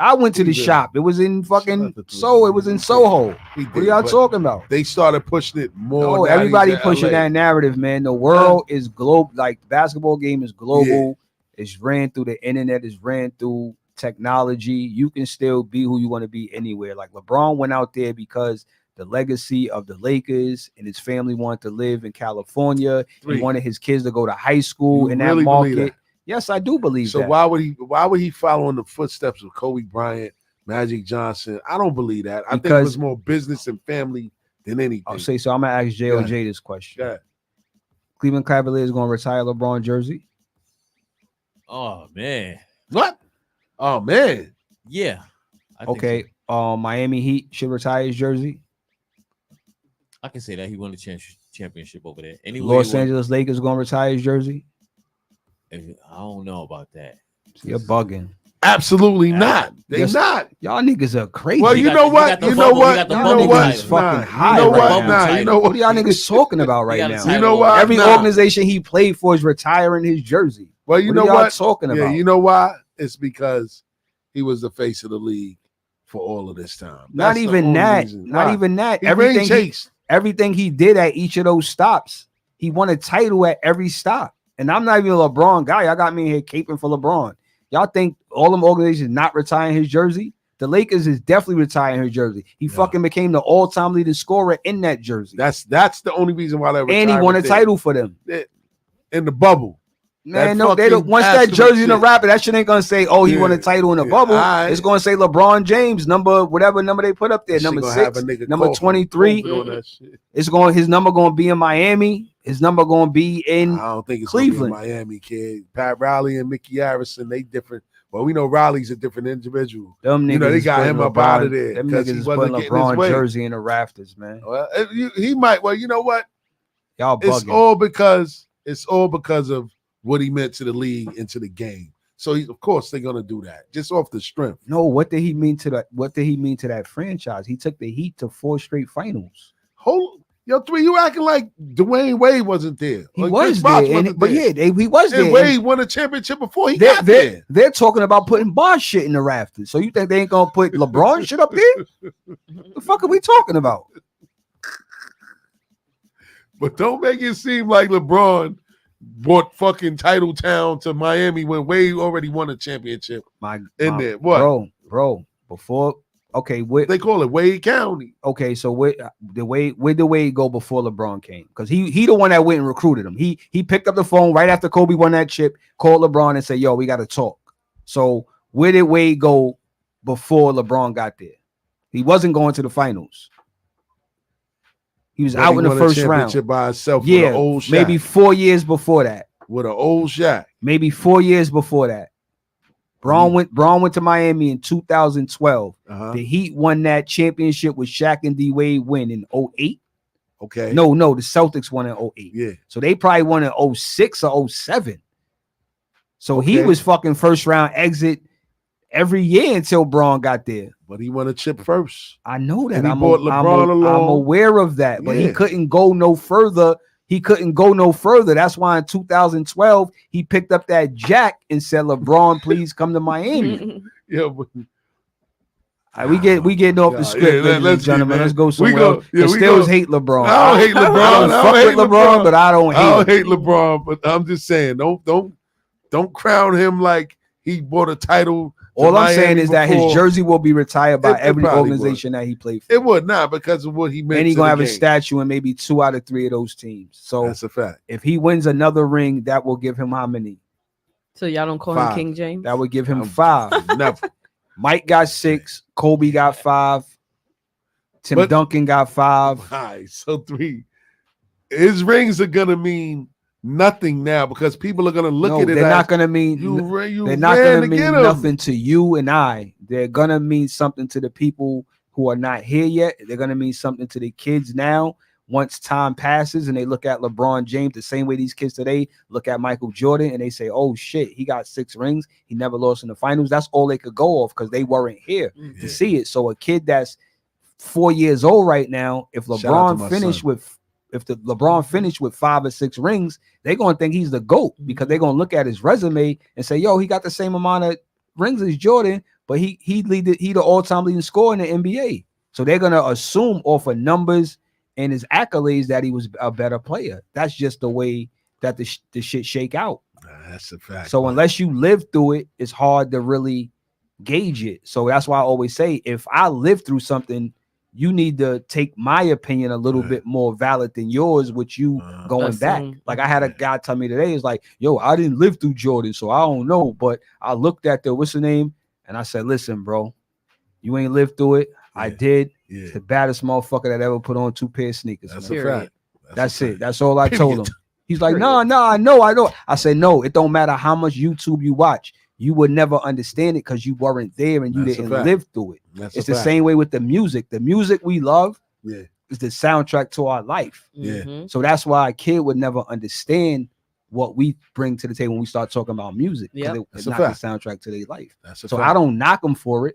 I went to the shop. It was in fucking Soho. It was in Soho. What are y'all talking about? They started pushing it more. No, everybody pushing that narrative, man. The world is global. Like the basketball game is global. It's ran through the internet. It's ran through technology. You can still be who you want to be anywhere. Like LeBron went out there because the legacy of the Lakers and his family wanted to live in California. He wanted his kids to go to high school in that market. Yes, I do believe that. So why would he follow in the footsteps of Kobe Bryant, Magic Johnson? I don't believe that. I think it was more business and family than anything. I'll say so. I'm gonna ask JOJ this question. Yeah. Cleveland Cavaliers gonna retire LeBron jersey? Oh man. What? Oh man. Yeah. Okay. Miami Heat should retire his jersey. I can say that he won the championship over there. Anyway, Los Angeles Lakers gonna retire his jersey. I don't know about that. You're bugging. Absolutely not. They're not. Y'all niggas are crazy. Well, you know what? You know what? You know what? Fucking high. You know what? Nah, you know what are y'all niggas talking about right now? You know what? Every organization he played for is retiring his jersey. Well, you know what? what? Talking about? Yeah, you know why? It's because he was the face of the league for all of this time. Not even that. Not even that. Everything he did at each of those stops, he won a title at every stop. And I'm not even a LeBron guy. Y'all got me here caping for LeBron. Y'all think all them organizations not retiring his jersey? The Lakers is definitely retiring his jersey. He fucking became the all-time leading scorer in that jersey. That's the only reason why they retired. And he won a title for them. In the bubble. Man, no, they don't. Once that jersey in the wrapper, that shit ain't gonna say, "Oh, he won a title in the bubble." It's gonna say LeBron James whatever number they put up there, number 6, number 23. It's going his number gonna be in Miami. His number gonna be in. I don't think it's Cleveland, gonna be in Miami, kid. Pat Riley and Mickey Harrison, they different. Well, we know Riley's a different individual. Them niggas, they got him up out of there. Them niggas is putting LeBron jersey in the rafters, man. Well, he might. Well, you know what? Y'all bugging. It's all because of what he meant to the league and to the game. So of course they're gonna do that just off the strength. No, what did he mean to that? What did he mean to that franchise? He took the Heat to 4 straight finals. You acting like Dwayne Wade wasn't there. He was there, he was there. And Wade won a championship before he got there. They're talking about putting bar shit in the rafters. So you think they ain't gonna put LeBron shit up there? The fuck are we talking about? But don't make it seem like LeBron brought fucking Title Town to Miami when Wade already won a championship. There. What? Bro, before they call it Wade County. Okay, so where did Wade go before LeBron came? Because he the one that went and recruited him. He picked up the phone right after Kobe won that chip, called LeBron and said, "Yo, we got to talk." So where did Wade go before LeBron got there? He wasn't going to the finals. He was out in the first round by himself. With an old Shaq. Maybe 4 years before that. With an old Shaq. Maybe 4 years before that. Braun went to Miami in 2012. The Heat won that championship with Shaq and D Wade win in 08. Okay. No, the Celtics won in 08. Yeah. So they probably won in 06 or 07. So he was fucking first round exit every year until Braun got there. But he won a chip first. I know that. And he brought LeBron along. I'm aware of that. But he couldn't go no further. That's why in 2012 he picked up that jack and said, "LeBron, please come to Miami." But we getting off the script, ladies and gentlemen. Let's go somewhere. Still hate LeBron. I don't hate LeBron. I don't fuck with LeBron, but I don't hate LeBron. But I'm just saying, don't crown him like he bought a title. All I'm saying is that his jersey will be retired by every organization that he played for. It would not, because of what he meant. And he's gonna have a statue in maybe 2 out of 3 of those teams. So that's a fact. If he wins another ring, that will give him how many? So y'all don't call him King James? That would give him 5. Never. Mike got 6. Kobe got 5. Tim Duncan got 5. All right, so 3. His rings are gonna mean nothing now, because people are going to look at it. They're not going to mean. They're not going to mean nothing to you and I. They're going to mean something to the people who are not here yet. They're going to mean something to the kids now. Once time passes and they look at LeBron James the same way these kids today look at Michael Jordan and they say, "Oh shit, he got 6 rings. He never lost in the finals." That's all they could go off, because they weren't here to see it. So a kid that's 4 years old right now, if LeBron finished with 5 or 6 rings, they're going to think he's the GOAT, because they're going to look at his resume and say, "Yo, he got the same amount of rings as Jordan, but he the all-time leading scorer in the NBA. So they're gonna assume off of numbers and his accolades that he was a better player. That's just the way that the shit shake out. That's a fact. So unless you live through it, it's hard to really gauge it. So that's why I always say, if I live through something, you need to take my opinion a little bit more valid than yours, with you going back. Like I had a guy tell me today, it's like, yo, I didn't live through Jordan, so I don't know. But I looked at the what's the name, and I said, listen, bro, you ain't lived through it. I did. It's the baddest motherfucker that ever put on 2 pair of sneakers. That's man. a fact. That's it. That's all I told him. He's like, no, I know. I said, no, it don't matter how much YouTube you watch. You would never understand it because you weren't there and you didn't live through it. It's the same way with the music. The music we love is the soundtrack to our life. So that's why a kid would never understand what we bring to the table when we start talking about music. It's not the soundtrack to their life. So I don't knock them for it,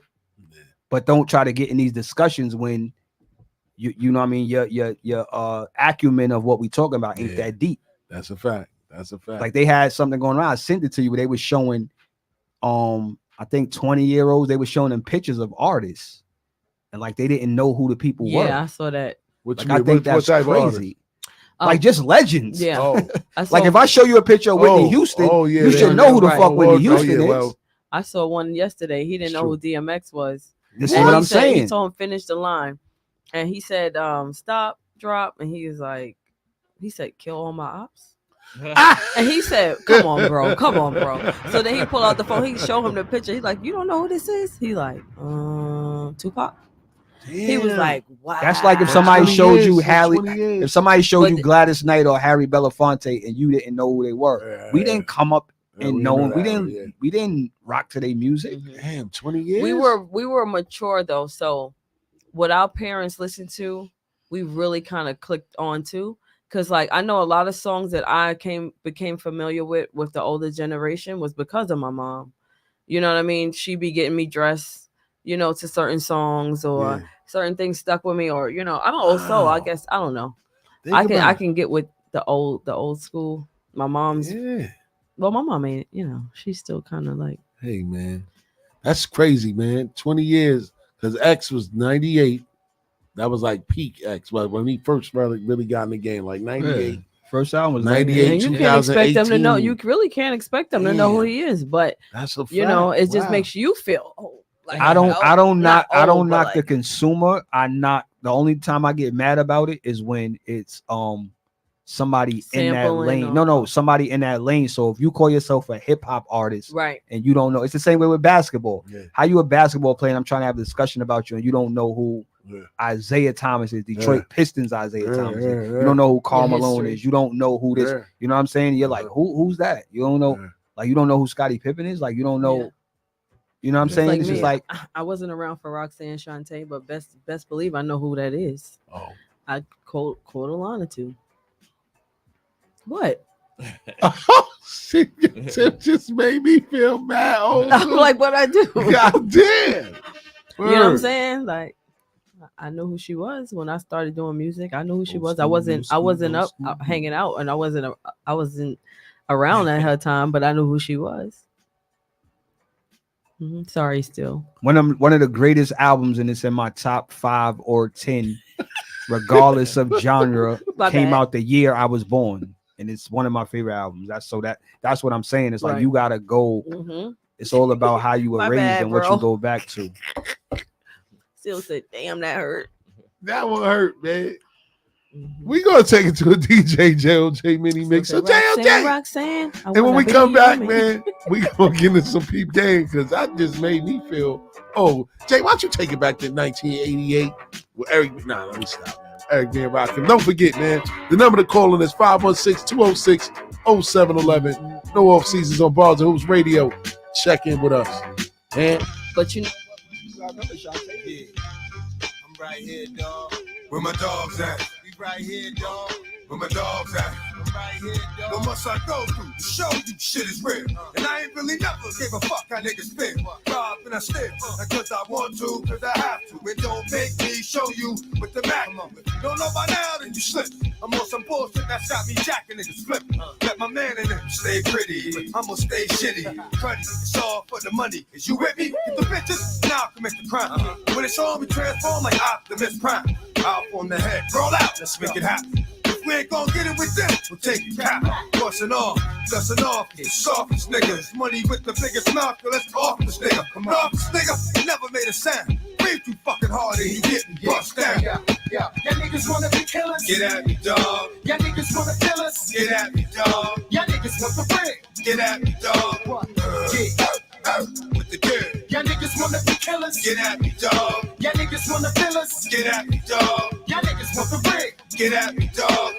but don't try to get in these discussions when you know what I mean, your acumen of what we talking about ain't that deep. That's a fact. That's a fact. Like they had something going on. I sent it to you where they were showing I think 20-year-olds, they were showing them pictures of artists, and like they didn't know who the people were. Yeah, I saw that. Like, I think that's crazy. Like just legends. Yeah. Like if I show you a picture of Whitney Houston, you should know who the fuck Whitney Houston is. I saw one yesterday. He didn't know who DMX was. This is what I'm saying. He told him finish the line, and he said, "Stop, drop," and he was like, he said, "Kill all my ops." And he said, come on, bro. So then he pulled out the phone. He showed him the picture. He's like, you don't know who this is? He's like, Tupac. Damn. He was like, wow. That's like if somebody showed you if somebody showed you Gladys Knight or Harry Belafonte and you didn't know who they were. We didn't come up and know them. We didn't rock to their music. Damn, 20 years. We were mature though. So what our parents listened to, we really kind of clicked on to. Because like I know a lot of songs that I became familiar with the older generation was because of my mom. You know what I mean? She be getting me dressed, you know, to certain songs or certain things stuck with me, or you know, I don't know. So I guess I don't know. I can get with the old school. My mom's well, my mom ain't, you know, she's still kind of like, hey man, that's crazy, man. 20 years, because X was 98. That was like peak X. Well, when he first really got in the game, like 98. First album was 98. You can't expect them to know. You really can't expect them to know who he is. But that's a fact. You know, it just makes you feel old. Like, I don't knock the consumer. The only time I get mad about it is when it's somebody in that lane. No, somebody in that lane. So if you call yourself a hip hop artist, right, and you don't know, it's the same way with basketball. How you a basketball player? And I'm trying to have a discussion about you, and you don't know who Isaiah Thomas is, Detroit Pistons Isaiah Thomas is. You don't know who Karl Malone is. You don't know who this. You know what I'm saying? You're like, who's that? You don't know. Like you don't know who Scottie Pippen is. Like you don't know. You know what I'm saying? Like it's me, just like I wasn't around for Roxanne Shante, but best believe I know who that is. Oh, I quote Alana too. What? Tip just made me feel mad. I'm like, what I do? God damn. You know what I'm saying? Like, I know who she was when I started doing music. I knew who she was. I wasn't up hanging out, and I wasn't around at her time, but I knew who she was. Sorry, still one of the greatest albums, and it's in my top 5 or 10, regardless of genre. Came out the year I was born, and it's one of my favorite albums. That's what I'm saying. It's like you gotta go. It's all about how you were raised and what you go back to. Still said, damn, that hurt. That one hurt, man. We gonna take it to a DJ JLJ mini mix. So JLJ, Roxanne. And when we come back, man, we gonna get into some peep game because that just made me feel. Oh, Jay, why don't you take it back to 1988 with Eric? Nah, let me stop, man. Eric being rocking. Don't forget, man. The number to call in is 516-206-0711. No off seasons on Bars and Hoops Radio. Check in with us, and but you know. I'm right here, dog. Where my dogs at? We right here, dog. Where my dogs at? I'm right here, dog. What must I go through to show you shit is real? And I ain't really never gave a fuck how niggas feel. Rob and I still, not cause I want to, cause I have to. It don't make me show you what the matter. If you don't know by now, then you slip. I'm on some bullshit that shot me jacking niggas flip. Let my man in them stay pretty. I'm gonna stay shitty. Cruddy, it's all for the money. Is you with me? Get the bitches, now I'll commit the crime. When it's on, we transform like Optimus Prime. Out on the head, roll out, let's make it happen. If we ain't gonna get it with them, we'll take it cap. Bustin' off, dustin' off, the softest niggas. Money with the biggest mouth, so let's go off this nigga. Come on, this nigga, he never made a sound. Breathe too fucking hard and he getting bust down. Yeah. Y'all niggas wanna be killers. Get at me, dog. Y'all niggas wanna kill us. Get at me, dog. Y'all niggas want the bread. Get at me, dog. With the dirt. Y'all niggas wanna be killers. Get at me, dog. Y'all niggas wanna kill us. Get at me, dog. Y'all niggas want the bread. Get at me, dog.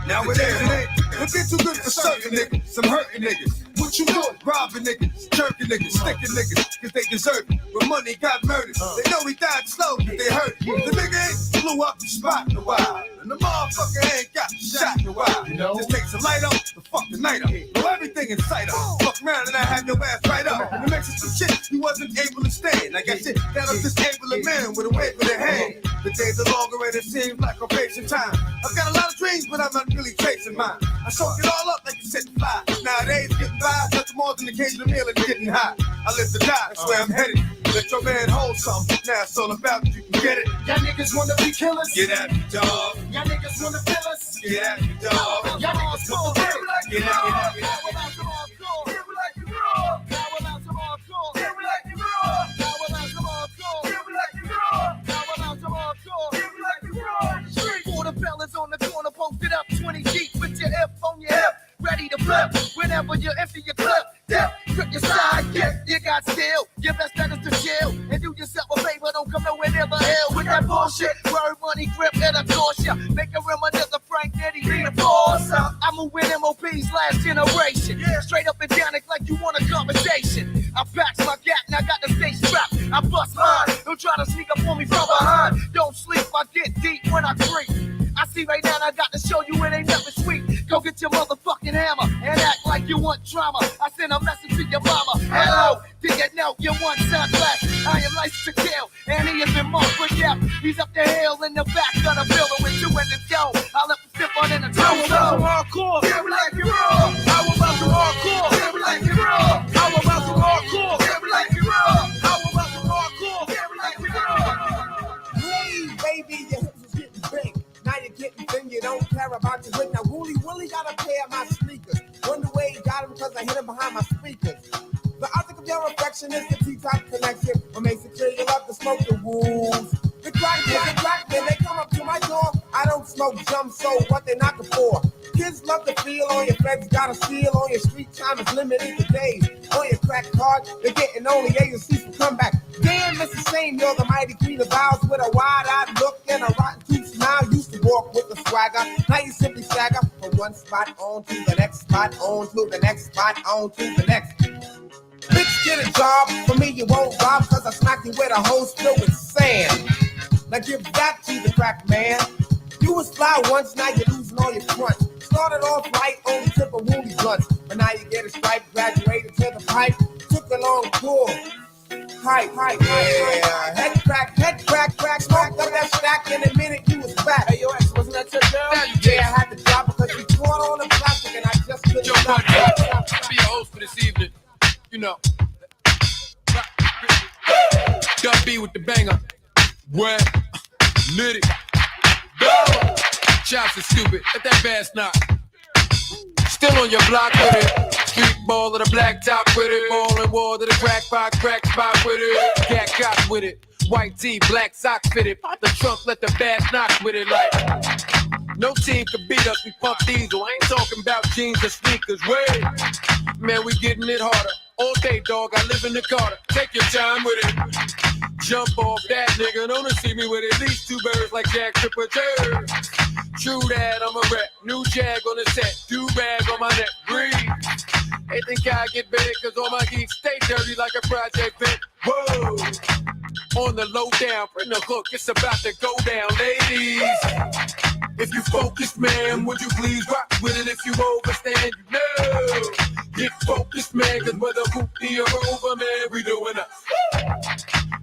Now it ain't. Don't get too good for certain niggas. Some hurting niggas. What you doing? Robbing niggas, jerking niggas, sticking niggas, cause they deserve it. When money got murdered, they know he died slow, but they hurt. The nigga ain't blew up the spot in a while. And the motherfucker ain't got shot in a while. Just takes a light up to fuck the night up. Blow everything in sight up. Fuck around and I have your ass right up. And it makes it some shit you wasn't able to stand. I got shit that'll disable a man with a wave of their hand. The days are longer and it seems like a patient time. I've got a lot of dreams, but I'm not really chasing mine. I soak it all up like a set fly. Nowadays, getting by, nothing more than occasional meal and getting high. I live to die, that's where I'm headed. Let your man hold something. Now it's all about you can get it. Y'all niggas wanna be killers. Get at me, dog. Y'all niggas wanna kill us. Get at me, dog. Y'all niggas wanna kill us. Get at me, dog. On the corner, posted up 20 deep with your F on your hip, ready to flip. Whenever you empty your clip, dip, grip your sidekick. You got skill, your best bet is to chill and do yourself a favor. Don't come nowhere near the hell with that bullshit. Word, money, grip, and of course ya. Make a reminisce of Frank Nitty, be the boss. I'm a win MOP's last generation. Straight up and down it like you want a conversation. I packed my gap, now got the stage strapped. I bust mine. Don't try to sneak up on me from behind. Don't sleep, I get deep when I creep. I see right now, I got to show you it ain't nothing sweet. Go get your motherfucking hammer and act like you want drama. I send a message to your mama. Hello, did you know you want son less? I am licensed to kill, and he has been marked for death. He's up the hill in the back of the building with two in the go. I left him stiff on in the toe. How about some hardcore? Give me like you raw. How about some hardcore? Give me like you raw. How about some hardcore? Give me like you raw. How about some hardcore? Give me like you raw. Hey, baby, your hips is getting big. Now you're getting thin, you don't care about your weight. Now Wooly got a pair of my sneakers. Wonder where he got him because I hit him behind my speakers. The object of your affection is the T-top connection. What makes it clear you love to smoke the wolves. The crack men, they come up to my door. I don't smoke jump, so what they knocking for? Kids love to feel on your feds, got a steal on your street time is limited to days. On your crack card, they're getting only agencies for comeback. Damn, Mr. Shane, you're the mighty queen of vows with a wide-eyed look and a rotten tooth smile. Used to walk with a swagger, now you simply stagger from one spot on to the next spot, on to the next spot, on to the next. Bitch, get a job. For me, you won't rob, cause I smack you with a hose filled with sand. Now give that to the crack man. You was fly once, now you're losing all your front. Started off right on the tip of Woolly blunts, but now you get a stripe, graduated to the pipe. Took a long pull. Hype. Head crack. Smoked up that stack in a minute, you was back. Hey, yo, X, wasn't that your girl? Yeah, I had to drop because you caught on the plastic and I just couldn't stop. I'll be your host for this evening. You know. Got B with the banger. Wet. Nitty. Go. Chops are stupid. Let that bass knock. Still on your block with it. Street ball of the black top with it. Ball and wall to the crack spot with it. Cat cock with it. White tee, black socks fitted. The trunk let the bass knock with it like. No team could beat us, we pump diesel. I ain't talking about jeans or sneakers. Wait, man, we getting it harder. All day, dog, I live in the Carter. Take your time with it. Jump off that nigga, don't see me with at least two birds like Jack Tripper. True that, I'm a rep. New jag on the set, do-rag on my neck. Breathe. They think I get big cause all my geeks stay dirty like a project pit. Whoa. On the low down, bring the hook, it's about to go down, ladies. If you focused, man, would you please rock with it? If you overstand, you know. Get focused, man, cause whether hoopty or over, man, we doing us.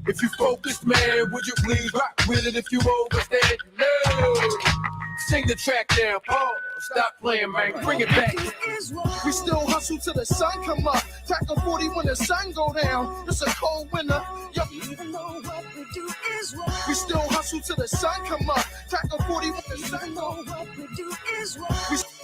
If you focused, man, would you please rock with it? If you overstand, no. Sing the track down, Paul. Stop playing, man. Bring it back. We still hustle till the sun come up. Crack a 40 when the sun go down. It's a cold winter. Yo. Even though what we do is wrong. We still hustle till the sun come up. Crack a 40 when the sun go down. What we do is wrong.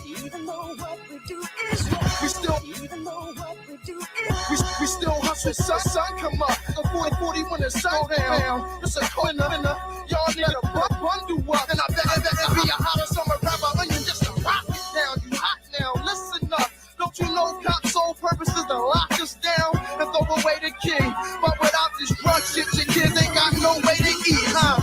Even though what we do is wrong. We still. Even though what we do is wrong. We still hustle till the sun come up. A 40 when the sun go down. It's a cold winter. Y'all need a bundle up. And I bet it be a hotter summer rapper onion just to rock it down. You hot now. Listen up. Don't you know cops' sole purpose is to lock us down and throw away the key? But without this drug shit, your kids ain't got no way to eat, huh?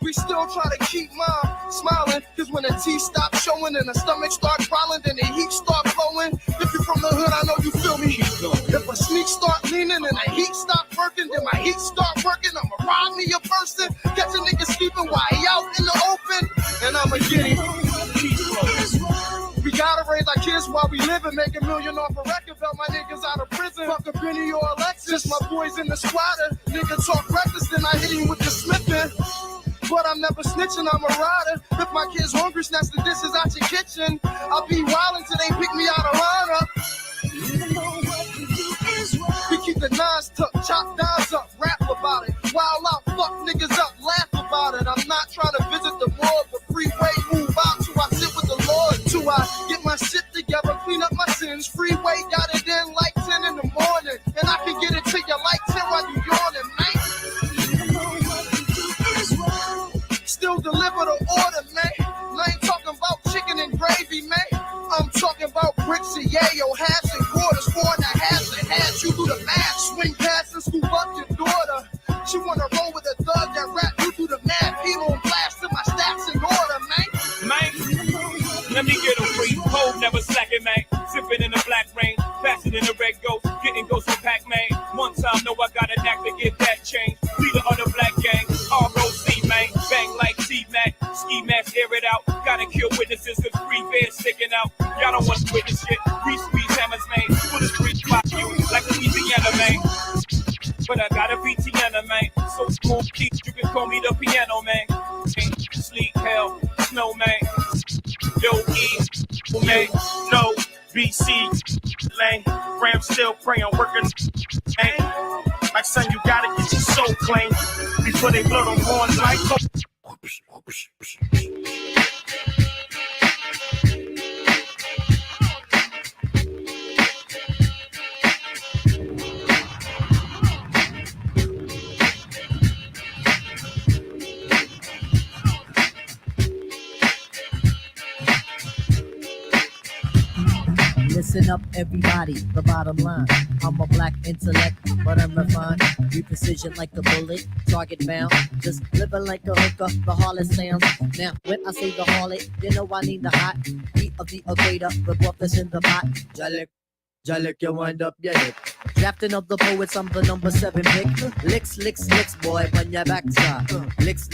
We still try to keep mom smiling, cause when the teeth stop showing and the stomach start crawling, then the heat start flowing. If you're from the hood, I know you feel me. If a sneak start leaning and the heat stop working, then my heat start working. I'ma rob me a person, catch a nigga sleeping while he out in the open, and I'ma get him. We gotta raise our kids while we live and make $1 million off a record. Belt my niggas out of prison. Fuck a Benny or a Lexus. My boys in the squatter. Nigga talk reckless, then I hit him with the slipping. But I'm never snitching, I'm a rider. If my kids hungry, snatch the dishes out your kitchen. I'll be wildin' till they pick me out of lineup. Even though what we do is wrong. We keep the nines tucked, chop dimes up, rap about it. Wild out, fuck niggas up, laugh about it. I'm not trying to visit the morgue, but freeway move out till I sit with the Lord. Till I get my shit together, clean up my sins. Freeway got it in like 10 in the morning. And I can get it to you like 10 while you yawning, man. Still deliver the order, man. I ain't talking about chicken and gravy, man. I'm talking about bricks and yayo, halves and quarters, 4.5 and halves. You do the math, swing past and scoop up your daughter. She wanna roll with a thug that rap. You do the math, he on blast till my stats in order, man. Let me get a free. Cold never slacking, man. Sipping in the black rain, faster than the red ghost. Getting ghosts from Pac-Man. One time, know I got a knack to get that change. Leader of the black gang, ROC, man. Bang like T-Mac, ski mask, air it out. Gotta kill witnesses, cause free bears sticking out. Y'all don't want to witness shit. We squeeze hammers, man. Put a street spot you like Louisiana, man. But I got a VTN, man. So cool, you can call me the piano, man. Sleep, hell, snow, man. Yo, E, man. No, BC, lane. Ram still praying, working, man. Like, son, you gotta get your soul clean before they blow them horns like Listen up, everybody, the bottom line. I'm a black intellect, but I'm refined. We precision like a bullet, target bound. Just living like a hooker, the harlot sounds. Now, when I say the harlot, you know I need the hot heat of the equator, the buff that's in the pot. Jalek, you wind up your hip. Drafting of the poets, I'm the number 7 pick. Licks, boy, on your backside. Licks,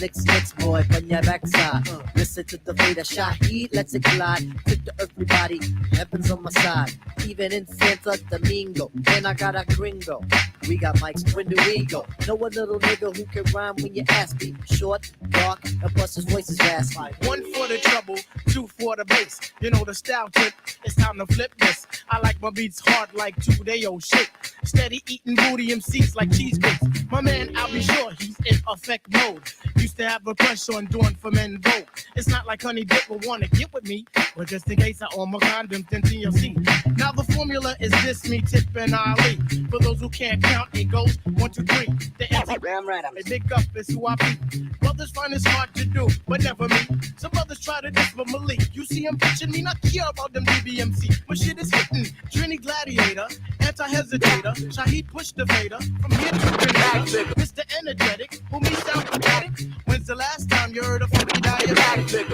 boy, on your backside. Listen to the fader shot, he lets it glide. Tip to everybody, heaven's on my side. Even in Santo Domingo, and I got a gringo. We got mics, when do we go? Know a little nigga who can rhyme when you ask me. Short, dark, and plus his voice is raspy. 1 for the trouble, 2 for the bass. You know the style tip, it's time to flip this. I like my beats hard like 2-day-old shit. Steady eating booty MCs like cheesecakes. My man, I'll be sure he's in effect mode. Used to have a crush on doing for men vote. It's not like Honey Dip will want to get with me, but just in case I own my condoms, then TLC. Now the formula is this, me, Tip, and Ali. For those who can't count, it goes 1, 2, 3. The Damn right, a big up is who I be. Brothers find it smart to do, but never me. Some brothers try to diss with Malik. You see him bitching me, not care about them DBMC. But shit is hitting. Trini Gladiator, anti-hesitator. Shaheed push the Vader. From here to Grenada. Mr. Energetic, who me sound pathetic. When's the last time you heard a funky diabetic?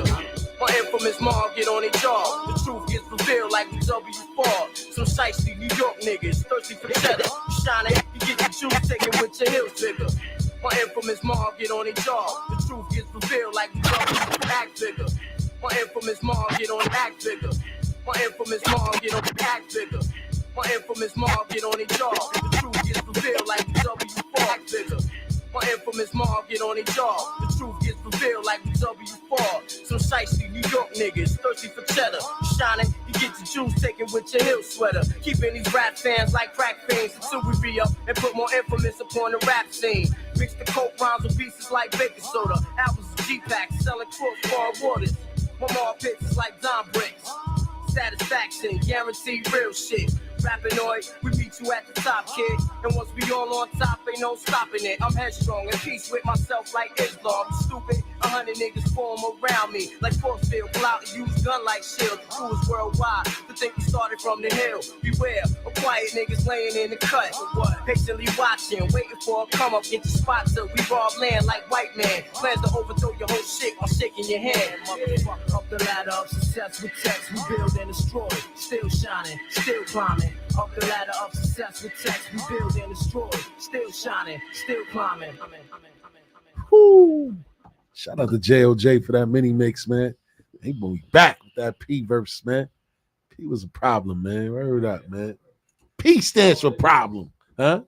My infamous mom get on their jaw. The truth gets revealed like we W4. Some shiesty New York niggas thirsty for the cheddar. Shine it, you get your shoes taken with your heels bigger. My infamous mom get on their jaw. The truth gets revealed like we W4. Act bigger. My infamous mom get on act bigger. My infamous mom get on act bigger. My infamous mom get on their jaw. The truth gets revealed. fulfilled like W4 figure. My infamous mom get on their jaw. The truth gets revealed like W4. Some shiesty New York niggas thirsty for cheddar. You shining, you get your juice taken with your heel sweater. Keeping these rap fans like crack fiends until we be up and put more infamous upon the rap scene. Mix the coke rhymes with pieces like baking soda. Albums of G-Packs selling crossbar waters. My mom pits is like Don bricks. Satisfaction, guaranteed real shit. Rappinoid, we meet you at the top, kid. And once we all on top, ain't no stopping it. I'm headstrong and peace with myself like Islam. Stupid, 100 niggas form around me. Like force field, pull out and use gun like shield. The crew is worldwide, to think we started from the hill. Beware, of quiet niggas laying in the cut. What? Patiently watching, waiting for a come up, get your spot till we rob land like white man. Plans to overthrow your whole shit while shaking your hand. Motherfucker, up the ladder of success with text, we build and destroy. Still shining, still climbing. Up the ladder of success with text, we build and destroy. Still shining, still climbing. Woo. Shout out to JOJ for that mini mix, man. He will be back with that P verse, man. P was a problem, man. Word up, man. P stands for problem, huh?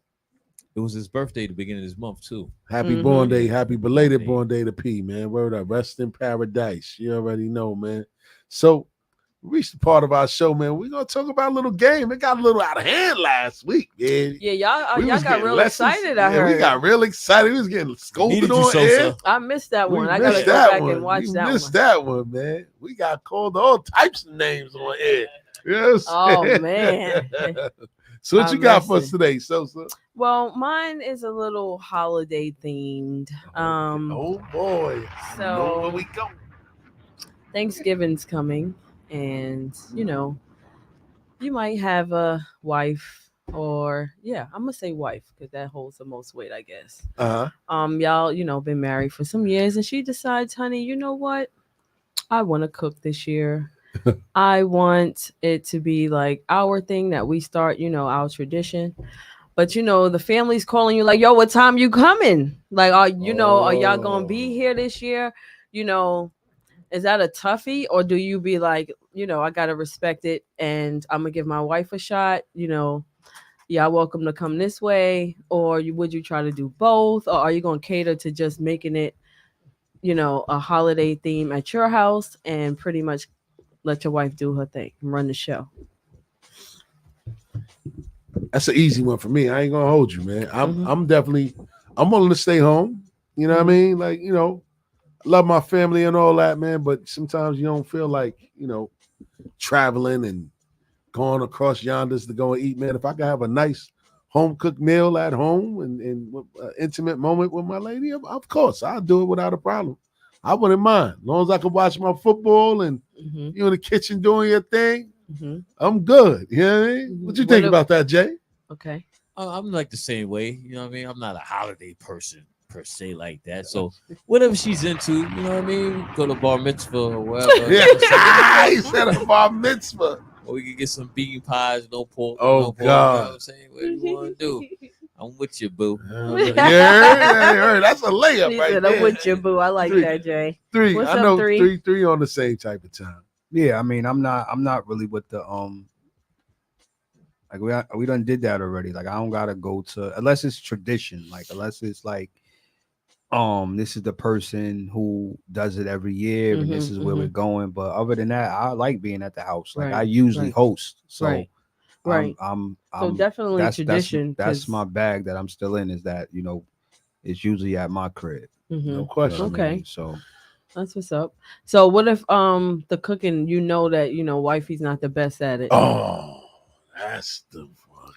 It was his birthday the beginning of this month, too. Happy born day, happy belated born day to P, man. Word up. Rest in paradise. You already know, man. So, we reached the part of our show, man. We're going to talk about a little game. It got a little out of hand last week, man. Yeah, y'all got real excited, I heard. We got real excited. We was getting scolded on air. I missed that one. I got to go back and watch that one. Missed that one, man. We got called all types of names on air. Yes. Oh, man. So what you got for us today, Sosa? Well, mine is a little holiday themed. Oh, boy. So where we go. Thanksgiving's coming. And, you know, you might have a wife or, I'm going to say wife because that holds the most weight, I guess. Y'all, been married for some years and she decides, honey, you know what? I want to cook this year. I want it to be like our thing that we start, our tradition. But, the family's calling you like, yo, what time you coming? Like, are y'all going to be here this year? Is that a toughie, or do you be like, I got to respect it and I'm going to give my wife a shot, y'all welcome to come this way, or would you try to do both, or are you going to cater to just making it, a holiday theme at your house and pretty much let your wife do her thing and run the show? That's an easy one for me. I ain't going to hold you, man. I'm willing to stay home. You know what I mean? Like, love my family and all that, man, but sometimes you don't feel like, traveling and going across yonders to go and eat, man. If I could have a nice home-cooked meal at home and an intimate moment with my lady, of course, I'll do it without a problem. I wouldn't mind. As long as I can watch my football and you in the kitchen doing your thing, I'm good. You know what I mean? What you think about that, Jay? Okay. I'm like the same way. You know what I mean? I'm not a holiday person per se like that. So whatever she's into, you know what I mean? Go to bar mitzvah or whatever. Yeah, he said a bar mitzvah. Or we could get some bean pies, no pork. Oh, no pork, God. You know what I'm saying? What do you want to do? I'm with you, boo. Yeah, that's a layup He right said, there. I'm with you, boo. I like that, Jay. Three. What's I up, know three? three on the same type of time. Yeah, I mean, I'm not really with the like we done did that already. Like I don't gotta go to unless it's tradition, like unless it's like this is the person who does it every year and this is where we're going. But other than that, I like being at the house. Like I usually host. So I'm so definitely that's tradition. That's my bag that I'm still in, is that it's usually at my crib. No question. Okay. So that's what's up. So what if the cooking, that wifey's not the best at it? Oh, that's the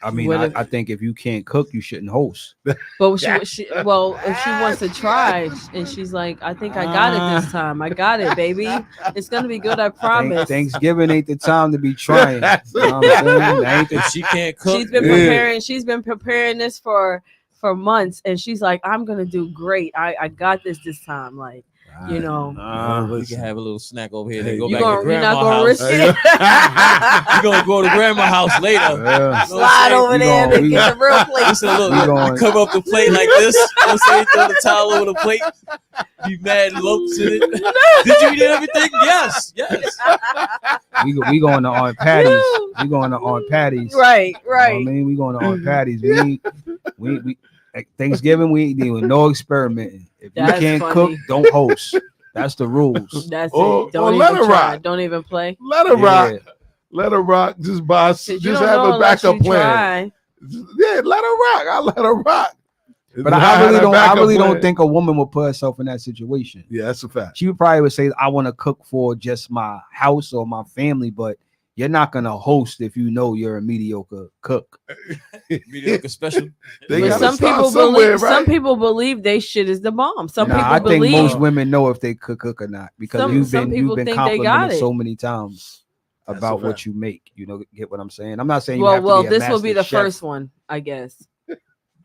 I mean, I think if you can't cook, you shouldn't host. But if she wants to try and she's like, I think I got it this time. I got it, baby. It's gonna be good, I promise. Thanksgiving ain't the time to be trying. You know what I'm saying? She can't cook. She's been preparing. She's been preparing this for months, and she's like, I'm gonna do great. I got this time. Like, we can have a little snack over here. Then go back to you're not grandma's gonna house. risk it. You're gonna go to grandma's house later. Yeah. Slide over there and get the real plate. Listen, look, you cover up the plate like this. You say throw the towel over the plate. Be mad lumps in it. Did you eat everything? Yes. We going to Aunt Patty's. We going to Aunt Patty's. Right. You know what I mean, we going to Aunt Patty's. We at Thanksgiving we ain't doing no experimenting. If you That's can't funny. cook, don't host. That's the rules. That's Or- it. Don't or let even her try. rock. Don't even play. Let her rock. Let her rock. Just buy. You Just don't have know a unless backup you plan. try. Yeah, let her rock. I let her rock. But I really don't think a woman would put herself in that situation. Yeah, that's a fact. She would probably say, I want to cook for just my house or my family, but you're not gonna host if you know you're a mediocre cook. Mediocre special. But some people believe some people believe they shit is the bomb. Some people I think believe most women know if they could cook or not because Some you've been people think they got complimented it. so many times about what you make. You know, get what I'm saying? I'm not saying you well, have to well, be a this will be master the chef. first one, I guess.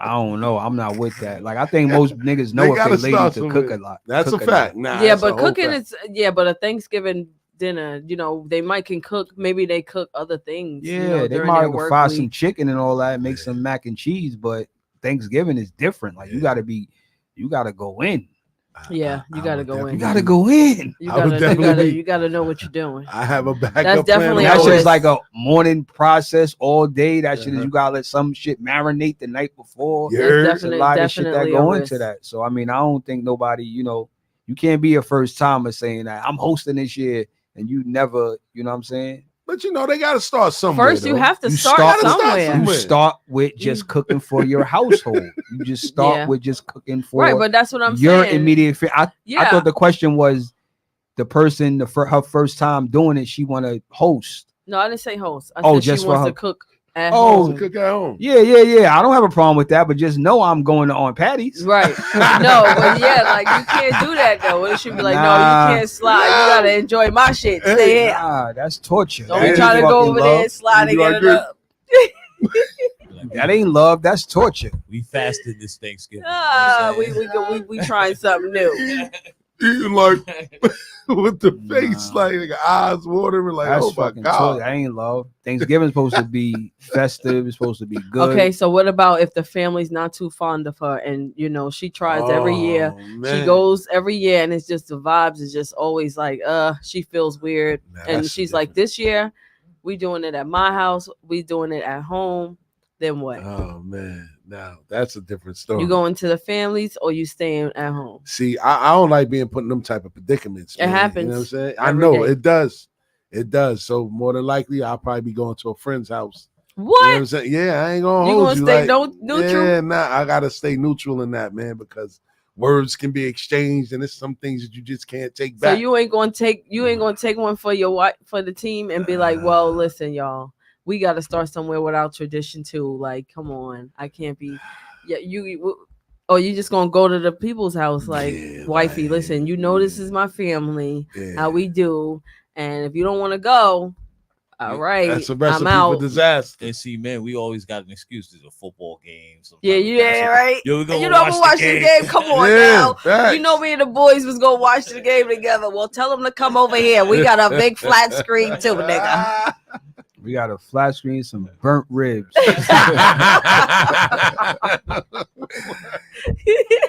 I don't know. I'm not with that. Like I think most niggas They know if gotta they lady start to somewhere. cook a lot. That's cook a lot. fact. Nah, Yeah, that's a but whole cooking fact. is but a Thanksgiving dinner, you know, they can cook. Maybe they cook other things. Yeah, you know, they during might their could work fry week. some chicken and all that, make some mac and cheese, but Thanksgiving is different. Like you gotta go in. Yeah, you gotta go in. You gotta go in. You gotta know what you're doing. I have a backup That's definitely plan. That a shit's risk. like a morning process all day. That shit is you gotta let some shit marinate the night before. There's a lot of shit that definitely go a into risk. that. So I mean, I don't think nobody, you can't be a first timer saying that I'm hosting this year and you never, you know what I'm saying? But they gotta start somewhere. First, you though. have to start somewhere. You start with just cooking for your household. You just start Yeah. with just cooking for Right, but that's what I'm your saying. immediate. I Yeah. thought the question was the person her first time doing it. She want to host. No, I didn't say host. I Oh, said just she for wants her. to cook at Oh, home. Cook at home. Yeah. I don't have a problem with that, but just know I'm going to on Patty's. Right. No, but yeah, like you can't do that though. What if she be like, no, Nah. you can't slide. You gotta enjoy my shit. Stay here. Nah, that's torture. Don't That be trying to ain't go fucking over love. there and slide and get it up. That ain't love. That's torture. We fasted this Thanksgiving. We trying something new. Eating like with the face like eyes watering, like That's oh my fucking god. torture. I ain't love. Thanksgiving's supposed to be festive. It's supposed to be good. Okay, so what about if the family's not too fond of her and she tries every year. She man. goes every year and it's just the vibes is just always like she feels weird. And that's she's like, this year we doing it at my house, we doing it at home. Then what? Oh man, now that's a different story. You going to the families or you staying at home? See, I don't like being put in them type of predicaments. It man. happens You know what I'm saying? I every know day. it does. It does. So more than likely, I'll probably be going to a friend's house. What? You know what I'm saying? Yeah, I ain't gonna You hold gonna you. stay like, neutral? Yeah, nah, I gotta stay neutral in that, man, because words can be exchanged, and there's some things that you just can't take So back. you ain't gonna take one for your wife for the team and be like, well, listen, y'all, we got to start somewhere with our tradition too. Like, come on, I can't be. Yeah, you just gonna go to the people's house like, wifey, listen, this is my family, how we do, and if you don't want to go, all right, That's a recipe I'm out. for disaster. And see, man, we always got an excuse. There's a football game. Yeah, right. Yo, we gonna You know I'm gonna watch the game. Come on Yeah, now. facts. You know me and the boys was gonna watch the game together. Well, tell them to come over here. We got a big flat screen too, nigga. We got a flat screen, some burnt ribs.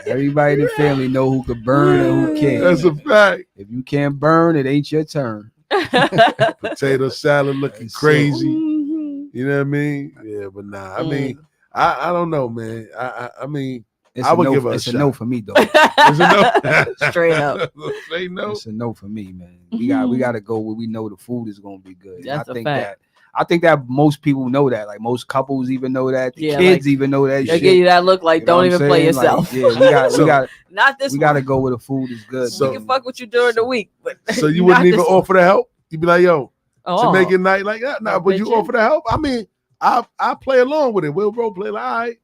Everybody in the family know who could burn and who can't. That's a fact. If you can't burn, it ain't your turn. Potato salad looking crazy. You know what I mean? Yeah, but nah. I mean, I don't know, man. I mean, It's I would a no, give her a it's shot. a no for me, though. It's a no. Straight up. Say no. It's a no for me, man. We got to go where we know the food is gonna be good. That's I a think fact. I think that most people know that. Like most couples even know that. The Yeah, kids like, even know that they shit. give you that look like, You know don't what even I'm play saying? Like, yourself. yeah, we got Not this we one. got to go where the food is good. We can fuck with you during the week, but So you not wouldn't even this one. offer the help? You'd be like, yo, Oh. to make it night like that. Nah, but you bitching. offer the help. I mean, I play along with it. We'll role play like, all right.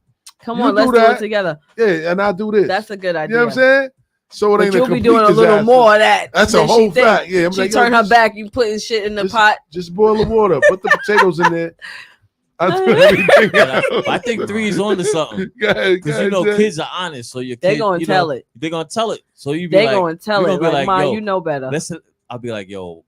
Come you on, let's do it together. Yeah, and I do this. That's a good idea. You know what I'm saying? So it But ain't you'll a be complete doing a little disaster. more of that. That's than a she whole think. fact. Yeah, I'm she like, turn yo, her just- back. You putting shit in the pot. Just boil the water. Put the potatoes in there. I do everything else. I think 3 is on to something. Because you know, Jay. kids are honest. So your They kid, gonna you tell know, it. They're gonna tell it. So you be They like, gonna tell you it. gonna be Like, Ma, yo, you know better. I'll be like, yo,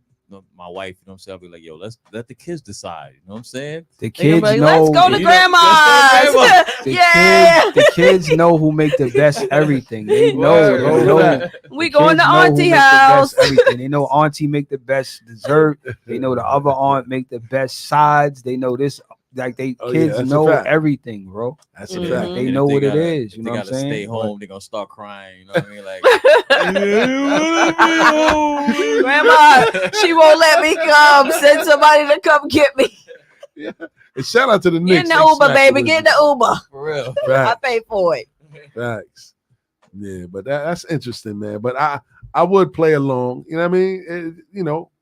my wife, you know what I'm saying? I'll be like, yo, let's let the kids decide. You know what I'm saying? The They gonna kids be know. like, let's go to You know, let's grandma's. go to grandma. Yeah. The kids know who make the best everything. They know. Word, They hold know. that. We The going kids to know who auntie make the house. best everything. They know auntie make the best dessert. They know the other aunt make the best sides. They know this like they Oh, yeah, kids that's a know fact. everything, bro. That's a Like, fact. they And know if what it gotta- is. You if know they what I'm gotta stay saying? home, they're gonna start crying. You know what I mean? Like, Grandma, she won't let me come. Send somebody to come get me. Yeah. And shout out to the Get Knicks. in They the Uber, smacked baby. the Get in the Uber. for real. I Facts. pay for it. Facts. Yeah, but that's interesting, man. But I would play along. You know what I mean?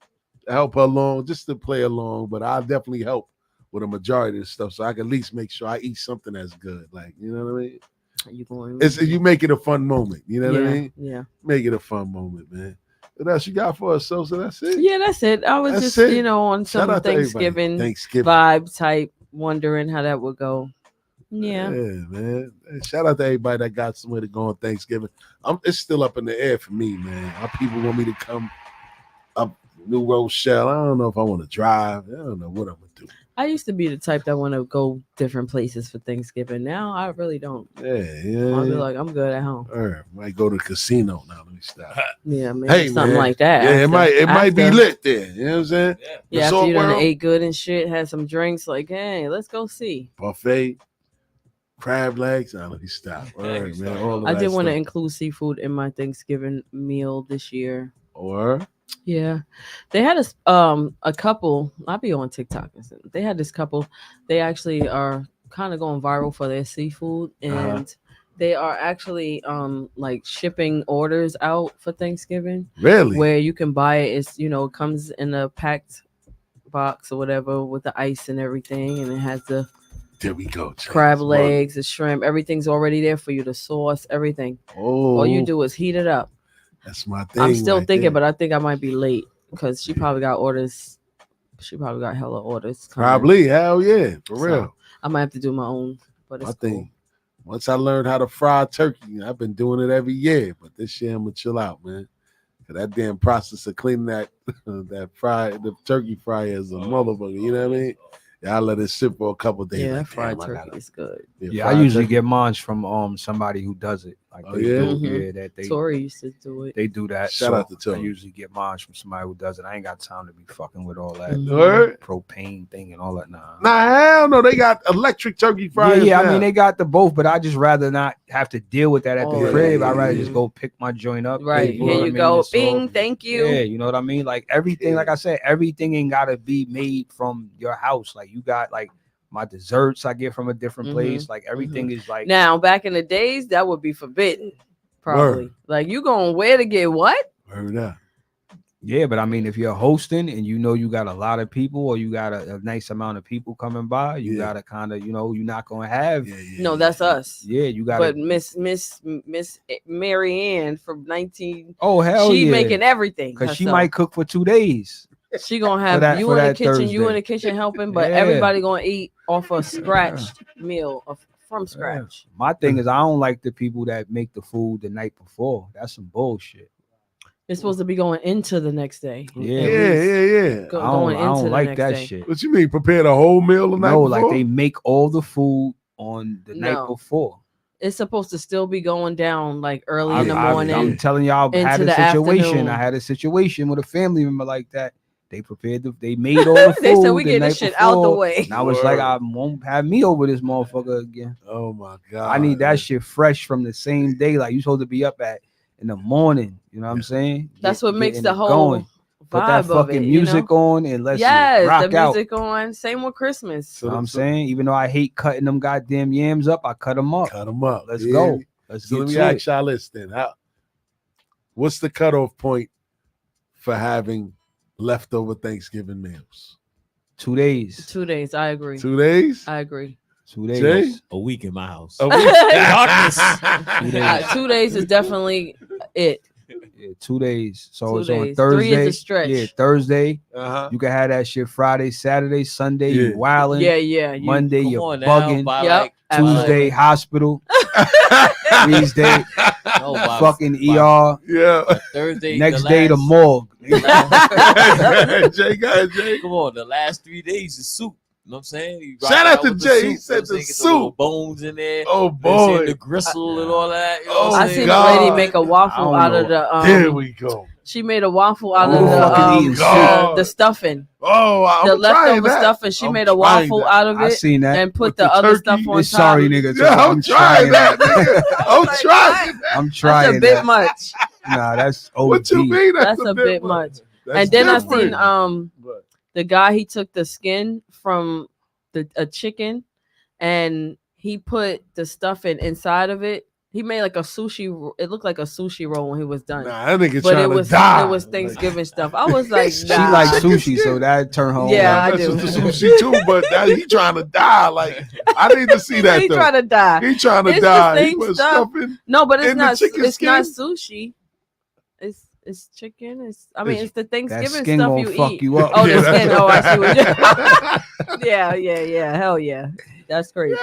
Help her along, just to play along. But I'll definitely help with a majority of the stuff, so I can at least make sure I eat something that's good. Like, you know what I mean? You going? You make it a fun moment. You know what I mean? Yeah. Make it a fun moment, man. What else you got for us, so that's it? Yeah, that's it. I was That's just, it. on Shout some out to everybody. Thanksgiving vibe type, wondering how that would go. Yeah, man. Hey, shout out to everybody that got somewhere to go on Thanksgiving. It's still up in the air for me, man. My people want me to come up New Rochelle. I don't know if I want to drive. I don't know what I'm gonna do. I used to be the type that want to go different places for Thanksgiving. Now I really don't. Yeah. I'll be like, I'm good at home. Might go to the casino now. Let me stop. Yeah, maybe something like that. Yeah, after, it might be lit there. You know what I'm saying? Yeah, after Resort you done World, ate good and shit, had some drinks, like, hey, let's go see. buffet, crab legs. Let me stop. All right, man. All of I that did want to stuff. include seafood in my Thanksgiving meal this year. Or Yeah, they had a couple. I'll be on TikTok. They had this couple. They actually are kind of going viral for their seafood, and they are actually like shipping orders out for Thanksgiving. Really? Where you can buy it. It's it comes in a packed box or whatever with the ice and everything, and it has the there we go. crab legs, the shrimp. Everything's already there for you. The sauce, everything. All you do is heat it up. That's my thing. I'm still right thinking, there. but I think I might be late because she probably got orders. She probably got hella orders. coming. Probably. Hell yeah. For So, real. I might have to do my own. But My it's thing. cool. Once I learned how to fry turkey, I've been doing it every year. But this year I'm gonna chill out, man. That damn process of cleaning that the turkey fryer is a motherfucker. You know what I mean? Yeah, I let it sit for a couple days. Yeah, like, fried damn, turkey is good. Yeah, I fried usually turkey. get mine from somebody who does it. Like Oh, they yeah? do, yeah, that they Tori used to do it. They do that. Shout out to Tori. I usually get mine from somebody who does it. I ain't got time to be fucking with all that Word? propane thing and all that. Nah. Hell no. They got electric turkey fryers. Yeah, I now. mean they got the both, but I just rather not have to deal with that at the Oh, crib. yeah, I'd rather yeah. just go pick my joint up. Right. know Here what I you mean? go. It's all- Bing. Thank you. Yeah, you know what I mean? Like everything, like I said, everything ain't gotta be made from your house. Like you got like my desserts I get from a different place. Like everything is like Now, back in the days, that would be forbidden. Probably. Word. Like, you going where to get what? Heard that. yeah, but I mean, if you're hosting and you know you got a lot of people or you got a nice amount of people coming by, you gotta kind of, you're not gonna have. No, that's us. Yeah, you gotta. But Miss Mary Ann from 19. Oh hell she yeah, making everything. because she herself. might cook for 2 days. She gonna have that- you for in the that kitchen, you in Thursday. the kitchen helping, but Yeah. everybody gonna eat off a scratched meal from scratch. My thing is, I don't like the people that make the food the night before. That's some bullshit. It's supposed to be going into the next day. Yeah. At Yeah, least. yeah. Going I into don't the like next that day. shit. What you mean? Prepare the whole meal the night No, before? like they make all the food on the night No. before. It's supposed to still be going down like early in the morning. I'm telling y'all, I had into a the situation. afternoon. I had a situation with a family member like that. They they made all the food. They said, "We the get night this shit out the before," way. And I was like, I won't have me over this motherfucker again. Oh my god! I need that shit fresh from the same day. Like you supposed to be up in the morning. You know what I'm saying? That's what makes getting the it whole Put that vibe fucking of it, music on and let's yes, rock the out. music on. Same with Christmas. You know what I'm saying? Even though I hate cutting them goddamn yams up, I cut them up. Cut them up. Let's Yeah. go. Let's So get let me to ask it. y'all this then. What's the cutoff point for having leftover Thanksgiving meals? 2 days. 2 days. I agree. 2 days? I agree. 2 days. Jay? A week in my house. A week. Darkness. 2 days is definitely it. Yeah, 2 days. So 2 it's on days. Thursday. 3 is a stretch. Yeah, Thursday. Uh-huh. You can have that shit Friday, Saturday, Sunday. Yeah. You wildin'. Yeah. Monday, Come you're on now, bugging. by Yep. like Tuesday, hospital. Wednesday, No, by- fucking by ER. Yeah. Thursday. Next day, the last- morgue. Jay, go ahead, Jay. Come on, the last 3 days is soup. You know what I'm saying? You rock Shout out to with the Jay. soup, He you know said what I'm the saying? Get little soup. bones in there. Oh, You know what I'm saying? boy. The gristle and all that. You know Oh, what I'm I saying? seen God. a lady make a waffle don't out know. of the There we go. She made a waffle out God. of the stuffing. Oh, I'm the trying leftover that. stuffing. She I'm made a trying waffle that. out of I it seen that. and put With the the other turkey. stuff on top. Sorry, nigga. Yeah, I'm trying that, nigga. I'm trying that. I'm trying That's a bit that. much. Nah, that's OD. What you mean? That's a bit much. That's And then different. I seen the guy, he took the skin from a chicken and he put the stuffing inside of it. He made like a sushi. It looked like a sushi roll when he was done. Nah, that nigga but trying it to was die. It was Thanksgiving stuff. I was like, She like sushi, so that turned her on. Yeah, I That's do. the sushi too, but he trying to die. Like I need to see that. He though. trying to die. He trying to It's die. the He same put stuff. stuffing No, but it's in the not. chicken It's not skin? sushi. It's chicken. I mean, it's the That Thanksgiving skin stuff gonna you fuck eat. you up. Oh, the Yeah, skin. that's Oh, I see what you. Yeah. Hell yeah. That's crazy.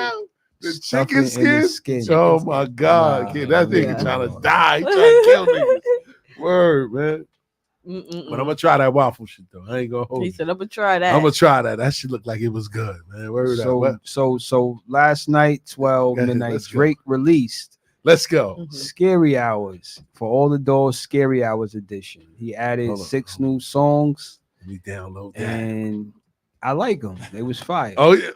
The Stuffing chicken in the skin? skin. Oh my God, Nah, kid, that nigga yeah. trying to die. He trying to kill niggas. Word, man. But I'm gonna try that waffle shit though. I ain't gonna hold He you. said, "I'm gonna try that." I'm gonna try that. That shit look like it was good, man. Word up. So last night, 12 Go ahead, midnight, let's go. Drake released Let's go. Mm-hmm. Scary Hours for all the doors. Scary Hours edition. He added Hold on, 6 new songs, Let me download that. and I like them. They was fire. Oh yeah.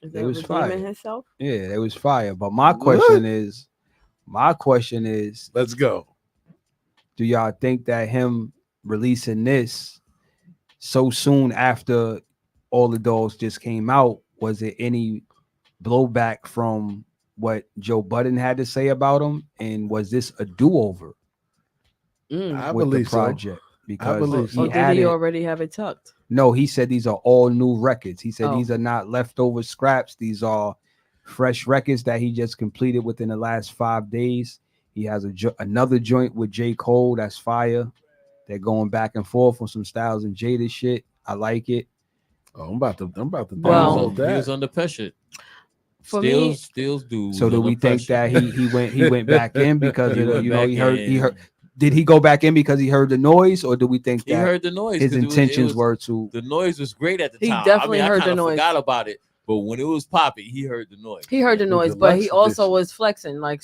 Is They that was redeeming fire. himself? Yeah, they was fire. But my What? question is, Let's go. do y'all think that him releasing this so soon after all the dogs just came out, was it any blowback from what Joe Budden had to say about him, and was this a do-over I with the believe so. project? Because believe he so. Or did added, he already have it tucked? no, he said these are all new records. He said Oh. these are not leftover scraps. These are fresh records that he just completed within the last 5 days. He has another joint with J. Cole that's fire. They're going back and forth on some Styles and Jada shit. I like it. Oh, I'm about to Well, download He was that. under pressure. For me- Steals dude. So do we think that he went back in because He of the, went you know, back he heard in. did he go back in because he heard the noise, or do we think He that heard the noise? his 'cause it intentions was- were to? The noise was great at the He time. definitely I heard the kinda noise. forgot about it, but when it was popping, he heard the noise. He heard the Yeah, noise, the but he deluxe also edition. was flexing, like,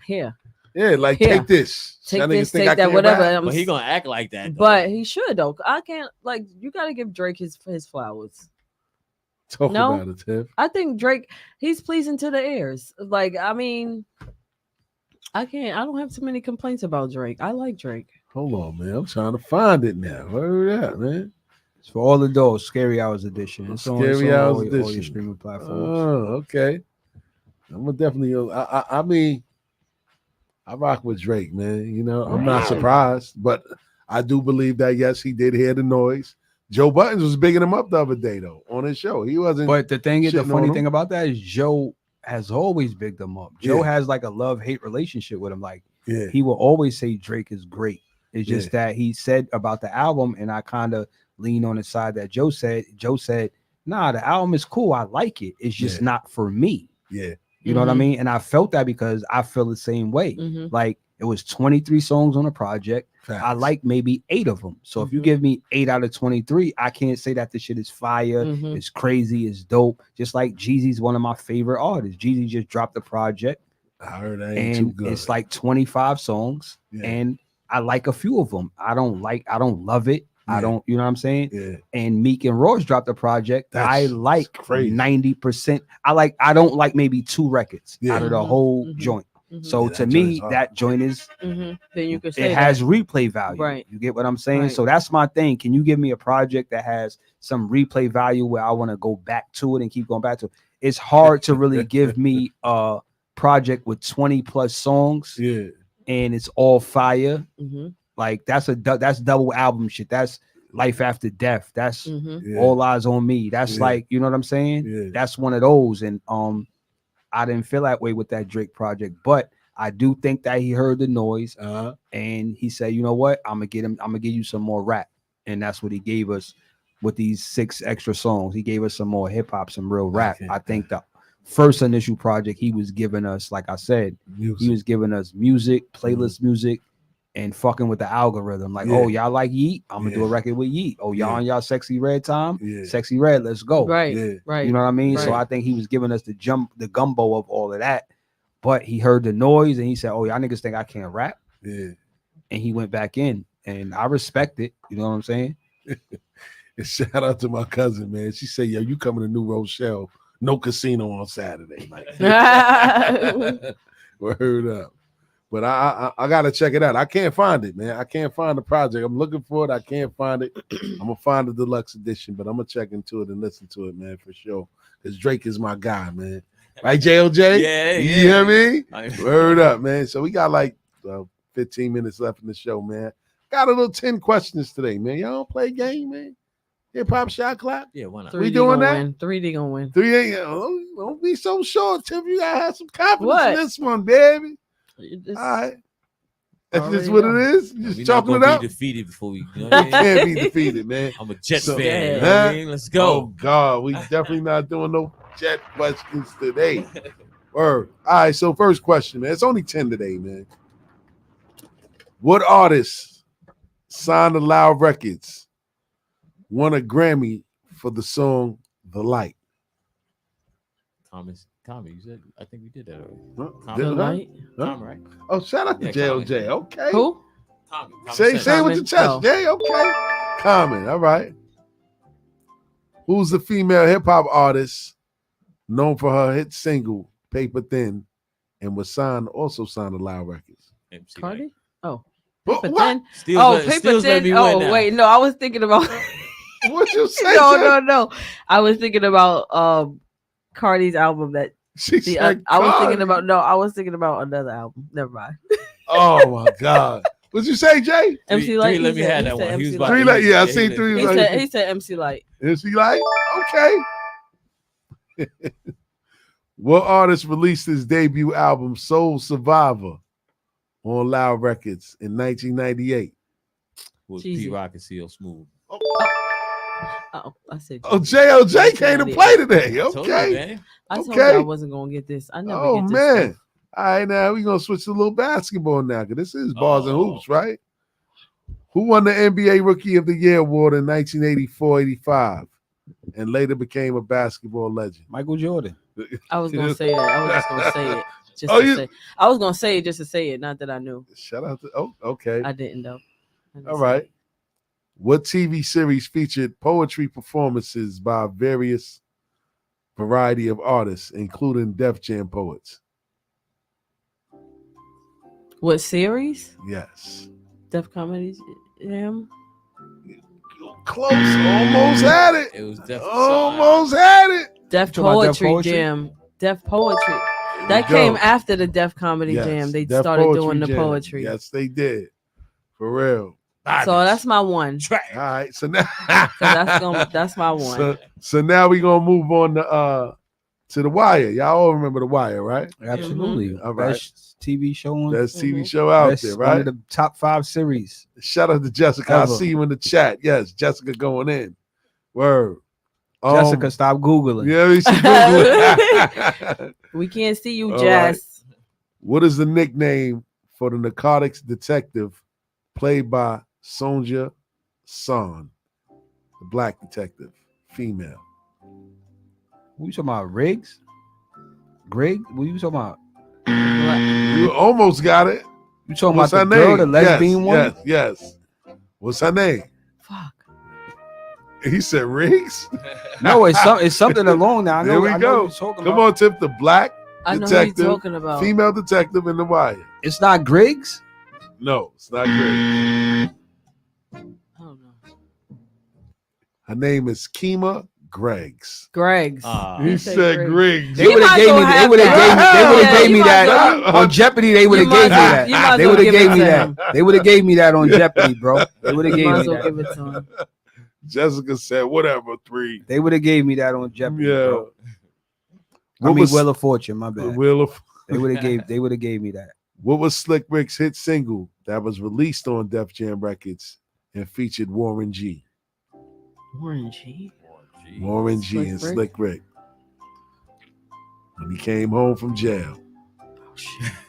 here, Yeah, like Here. take this. take Y'all niggas this, think take I that, can't whatever. rap? But he gonna act like that. Though. But he should though. I can't, like, you got to give Drake his flowers. Talk No. about it, Tiff. I think Drake, he's pleasing to the ears. Like, I mean, I don't have too many complaints about Drake. I like Drake. Hold on, man. I'm trying to find it now. Where it at, man? It's for all the doors, Scary Hours edition. It's on Scary Hours all your edition. streaming platforms. Oh, okay. I'm gonna definitely. I mean, I rock with Drake, man. You know, I'm not surprised, but I do believe that yes, he did hear the noise. Joe Buttons was bigging him up the other day though on his show. He wasn't. But the thing is, the shitting funny on thing him. about that is Joe has always bigged him up. Joe Yeah. has like a love-hate relationship with him. Like, Yeah. he will always say Drake is great. It's just that he said about the album, and I kind of lean on the side that Joe said. Joe said, nah, the album is cool. I like it. It's just not for me. Yeah. You know what I mean? And I felt that because I feel the same way. Mhm. Like, it was 23 songs on a project. I like maybe 8 of them. So if you give me 8 out of 23, I can't say that the shit is fire, Mhm. it's crazy, it's dope. Just like Jeezy's one of my favorite artists. Jeezy just dropped the project. I heard that ain't too And good. it's like 25 songs. Yeah. And I like a few of them. I don't love it. I Yeah. don't, you know what I'm saying? Yeah. And Meek and Royce dropped the project. I That's like crazy. 90%. I don't like maybe 2 records Yeah. out of the Mhm. whole Mhm. joint. Mhm. So Yeah, to that joint me, is hard. that joint is, Then you could say it has that. replay value. Right. You get what I'm saying? Right. So that's my thing. Can you give me a project that has some replay value where I want to go back to it and keep going back to it? It's hard to really give me a project with 20 plus songs. Yeah. And it's all fire. Mhm. Like that's double album shit. That's Life After Death. That's Mhm. Yeah. All Eyes on Me. That's Yeah. like, you know what I'm saying? Yeah. That's one of those. And I didn't feel that way with that Drake project, but I do think that he heard the noise and he said, you know what? I'm gonna give you some more rap. And that's what he gave us with these 6 extra songs. He gave us some more hip hop, some real rap. I think the first initial project he was giving us, like I said, he was giving us music, playlist music, and fucking with the algorithm. Like, oh, y'all like Yeet? I'm gonna do a record with Yeet. Oh, y'all on y'all Sexy Red time? Sexy Red, let's go. Right. Right. You know what I mean? So Right. I think he was giving us the gumbo of all of that. But he heard the noise and he said, oh, y'all niggas think I can't rap? Yeah. And he went back in. and I respect it. You know what I'm saying? And shout out to my cousin, man. She said, "Yo, you coming to New Rochelle? No casino on Saturday." Like, word up. But I gotta check it out. I can't find it, man. I can't find the project. I'm looking for it. I can't find it. I'm gonna find the deluxe edition, but I'm gonna check into it and listen to it, man, for sure. Because Drake is my guy, man. Right, JLJ? Yeah, you yeah. hear me? Word up, man. So we got like 15 minutes left in the show, man. Got a little 10 questions today, man. Y'all don't play a game, man. Hip hop shot clock. Yeah, why not? We doing that? Win. 3D gonna win. 3 don't be so sure, Tim. You gotta have some confidence What? in this one, baby. All right. That's just what it is. You just chalking it up. Be defeated before we. You know You what I mean? can't be defeated, man. I'm a Jets So, fan. You know what I mean? Let's go. Oh God, we definitely not doing no Jet questions today. Word. All right. So first question, man. It's only 10 today, man. What artist signed to Loud Records won a Grammy for the song "The Light"? Tommy, you said I think we did that already. Did Tommy, I? right? Huh? Tommy, right? Oh, shout out to JLJ. Okay. Who? Tommy. Say it with your chest, Oh. Jay. Okay. Common. All right. Who's the female hip hop artist known for her hit single "Paper Thin" and was also signed to Loud Records? MC Cardi? Oh. What? Paper What? Thin? Steals Oh, let- Paper Steals let Thin? me win Oh, now. wait. No, I was thinking about. What you say? No. I was thinking about Cardi's album that. She said I was Cardi. thinking about. No, I was thinking about another album. Never mind. Oh my God. What's you say, Jay? MC Light. let me he have said that one. He was MC about- Three Light. Light. Yeah, I seen Three Light. He said MC Light. MC Light? Okay. What artist released his debut album "Soul Survivor" on Loud Records in 1998? Was Jeezy. Pete Rock and CL Smooth. Oh, I said. Oh, JLJ came to play today. I told you, Okay. man. I told Okay. you I wasn't gonna get this. I never Oh get this. man. Stuff. All right, now we're gonna switch to a little basketball now, because this is bars and hoops, right? Who won the NBA Rookie of the Year award in 1984-85 and later became a basketball legend? Michael Jordan. I was gonna say that. I was just gonna say it. Just Oh, to you- say. I was gonna say it just to say it. Not that I knew. Shout out to okay. I didn't though. All right. What TV series featured poetry performances by a various variety of artists, including Def Jam poets? What series? Yes. Def Comedy Jam. Close. Almost had it. It was definitely Almost had it. Def talking about Def Poetry Poetry? Jam. Def Poetry. That we came go. after the Def Comedy Yes, Jam. They Def started Poetry doing the Jam. poetry. Yes, they did. For real. So that's my one. All right. So now That's my one. So now we're gonna move on to The Wire. Y'all all remember The Wire, right? Absolutely. All right. Best TV show on. Best TV show out Best- there, One right? of the top 5 series. Shout out to Jessica. I Ever. see you in the chat. Yes, Jessica going in. Word. Jessica, stop Googling. Yeah, we should Google it. We can't see you, All Jess. What is the nickname for the narcotics detective played by Sonja Son, the black detective, female? What you talking about? Riggs? Greg? What you talking about? You almost got it. You talking What's about the her girl, name? the lesbian one? Yes. What's her name? Fuck. He said Riggs. No, it's something along now. I know, There we I know go. what you're talking Come about. on, Tip. The black I know who detective, you're talking about. female detective in The Wire. It's not Griggs? No, it's not Griggs. Oh no. Her name is Kima Greggs. Greggs. He said Griggs. They would have gave me. They would have gave me that on Jeopardy. They would have gave me that. They would have gave me that. They would have gave me that on Jeopardy, bro. They would have You gave might me as well give that. it to him. Jessica said, "Whatever, 3." They would have gave me that on Jeopardy, Yeah. bro. What I mean, was- Wheel of Fortune. My bad. Wheel of- They would have gave. They would have gave me that. What was Slick Rick's hit single that was released on Def Jam Records and featured Warren G? Warren G. Warren G Slick and Rick? Slick Rick. When he came home from jail.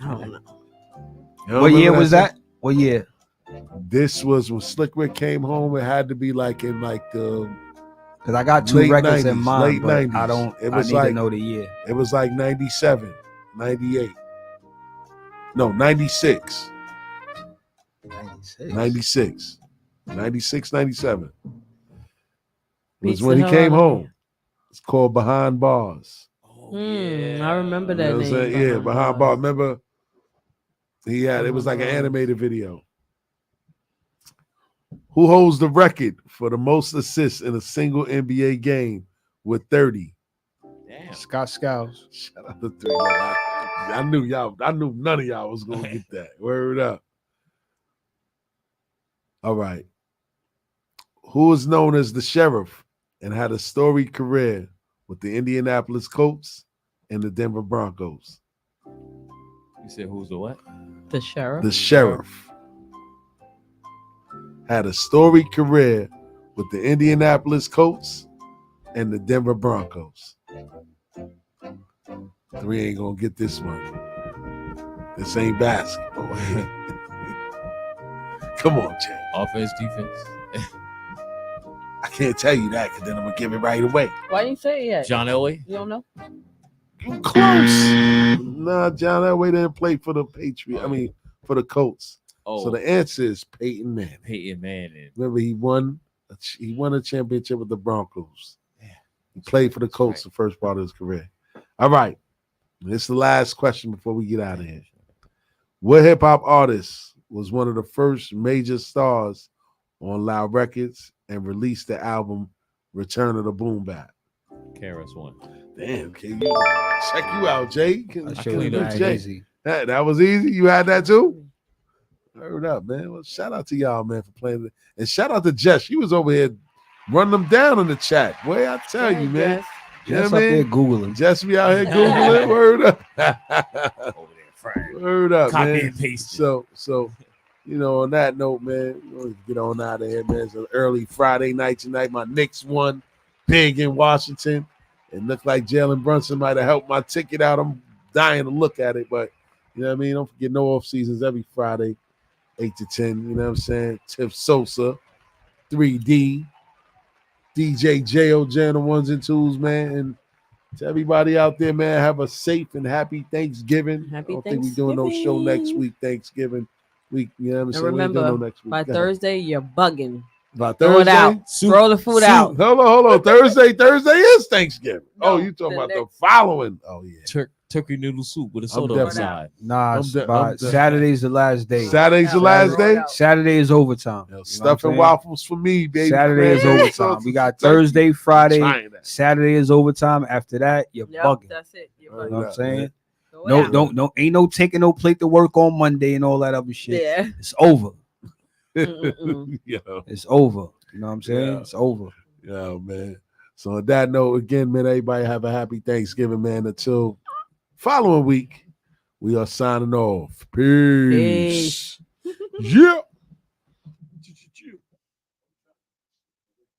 I don't know. You don't What year remember was that? What year? This was when Slick Rick came home. It had to be like in like the Because I got 2 late records in 90s, mind, late but 90s. I don't. It I was need like to know the year. It was like 97, 98. No, 96. 96. 96, 97. Was Beats when the he hell came out of me. home. It's called Behind Bars. I remember You that know what I'm name. saying? Yeah, Behind Bars. Remember, he had it was like an Bars. animated video. Who holds the record for the most assists in a single NBA game with 30? Damn. Scott Skiles. Shout out to 3. I knew y'all. I knew none of y'all was gonna get that. Word up. All right. Who is known as the Sheriff and had a storied career with the Indianapolis Colts and the Denver Broncos? You said who's the what? The Sheriff. The Sheriff had a storied career with the Indianapolis Colts and the Denver Broncos. 3 ain't gonna get this one. This ain't basketball. Come on, Jay. Offense, defense. I can't tell you that because then I'm gonna give it right away. Why didn't you say it yet? John Elway. You don't know? You close. Nah, John Elway didn't play for the Patriots. I mean, for the Colts. Oh. So the answer is Peyton Manning. Peyton Manning. Remember, he won a championship with the Broncos. He played for the Colts the first part of his career. All right. This is the last question before we get out of here. What hip hop artist was one of the first major stars on Loud Records and released the album Return of the Boom Bap? KRS-One. Damn, can you check you out, Jay? I showed you that easy. That was easy. You had that too? Heard up, man. Well, shout out to y'all, man, for playing it. And shout out to Jess. She was over here running them down in the chat. Boy, I tell you, man. You know Jess what up I there mean? Googling. Jess be out here Googling. Word up. Word up, Copy man. and paste. So, you know, on that note, man, we're gonna get on out of here, man. It's an early Friday night tonight. My Knicks won big in Washington. It looked like Jalen Brunson might have helped my ticket out. I'm dying to look at it, but you know what I mean? Don't forget no off seasons every Friday, 8 to 10. You know what I'm saying? Tiff Sosa, 3D, DJ J.O.J. on the ones and twos, man. And to everybody out there, man, have a safe and happy Thanksgiving. Happy I don't think we're doing no show next week, Thanksgiving week. You know what I'm And saying? We ain't doing remember, no next week. by Go ahead. Thursday, you're bugging. By Throw it Thursday? out. Throw the food out. Hold on. Thursday is Thanksgiving. No, you talking the about the next- following. Oh, yeah. Turkey noodle soup with a I'm soda definitely- outside. Nah, I'm by Saturday's the last day. Saturday's the last day? Saturday is overtime. You know what I'm Stuffing saying? waffles for me, baby. Saturday is Man, overtime. We got Turkey. Thursday, Friday. Trying that. Saturday is overtime. After that, you're Yep, bugging. that's it. You're You know bugging. what I'm saying? Throw it No, out. ain't no taking no plate to work on Monday and all that other shit. Yeah. It's over. Yo. It's over. You know what I'm saying? Yeah. It's over. Yeah, man. So on that note, again, man, everybody have a happy Thanksgiving, man. Until following week, we are signing off. Peace. Yeah.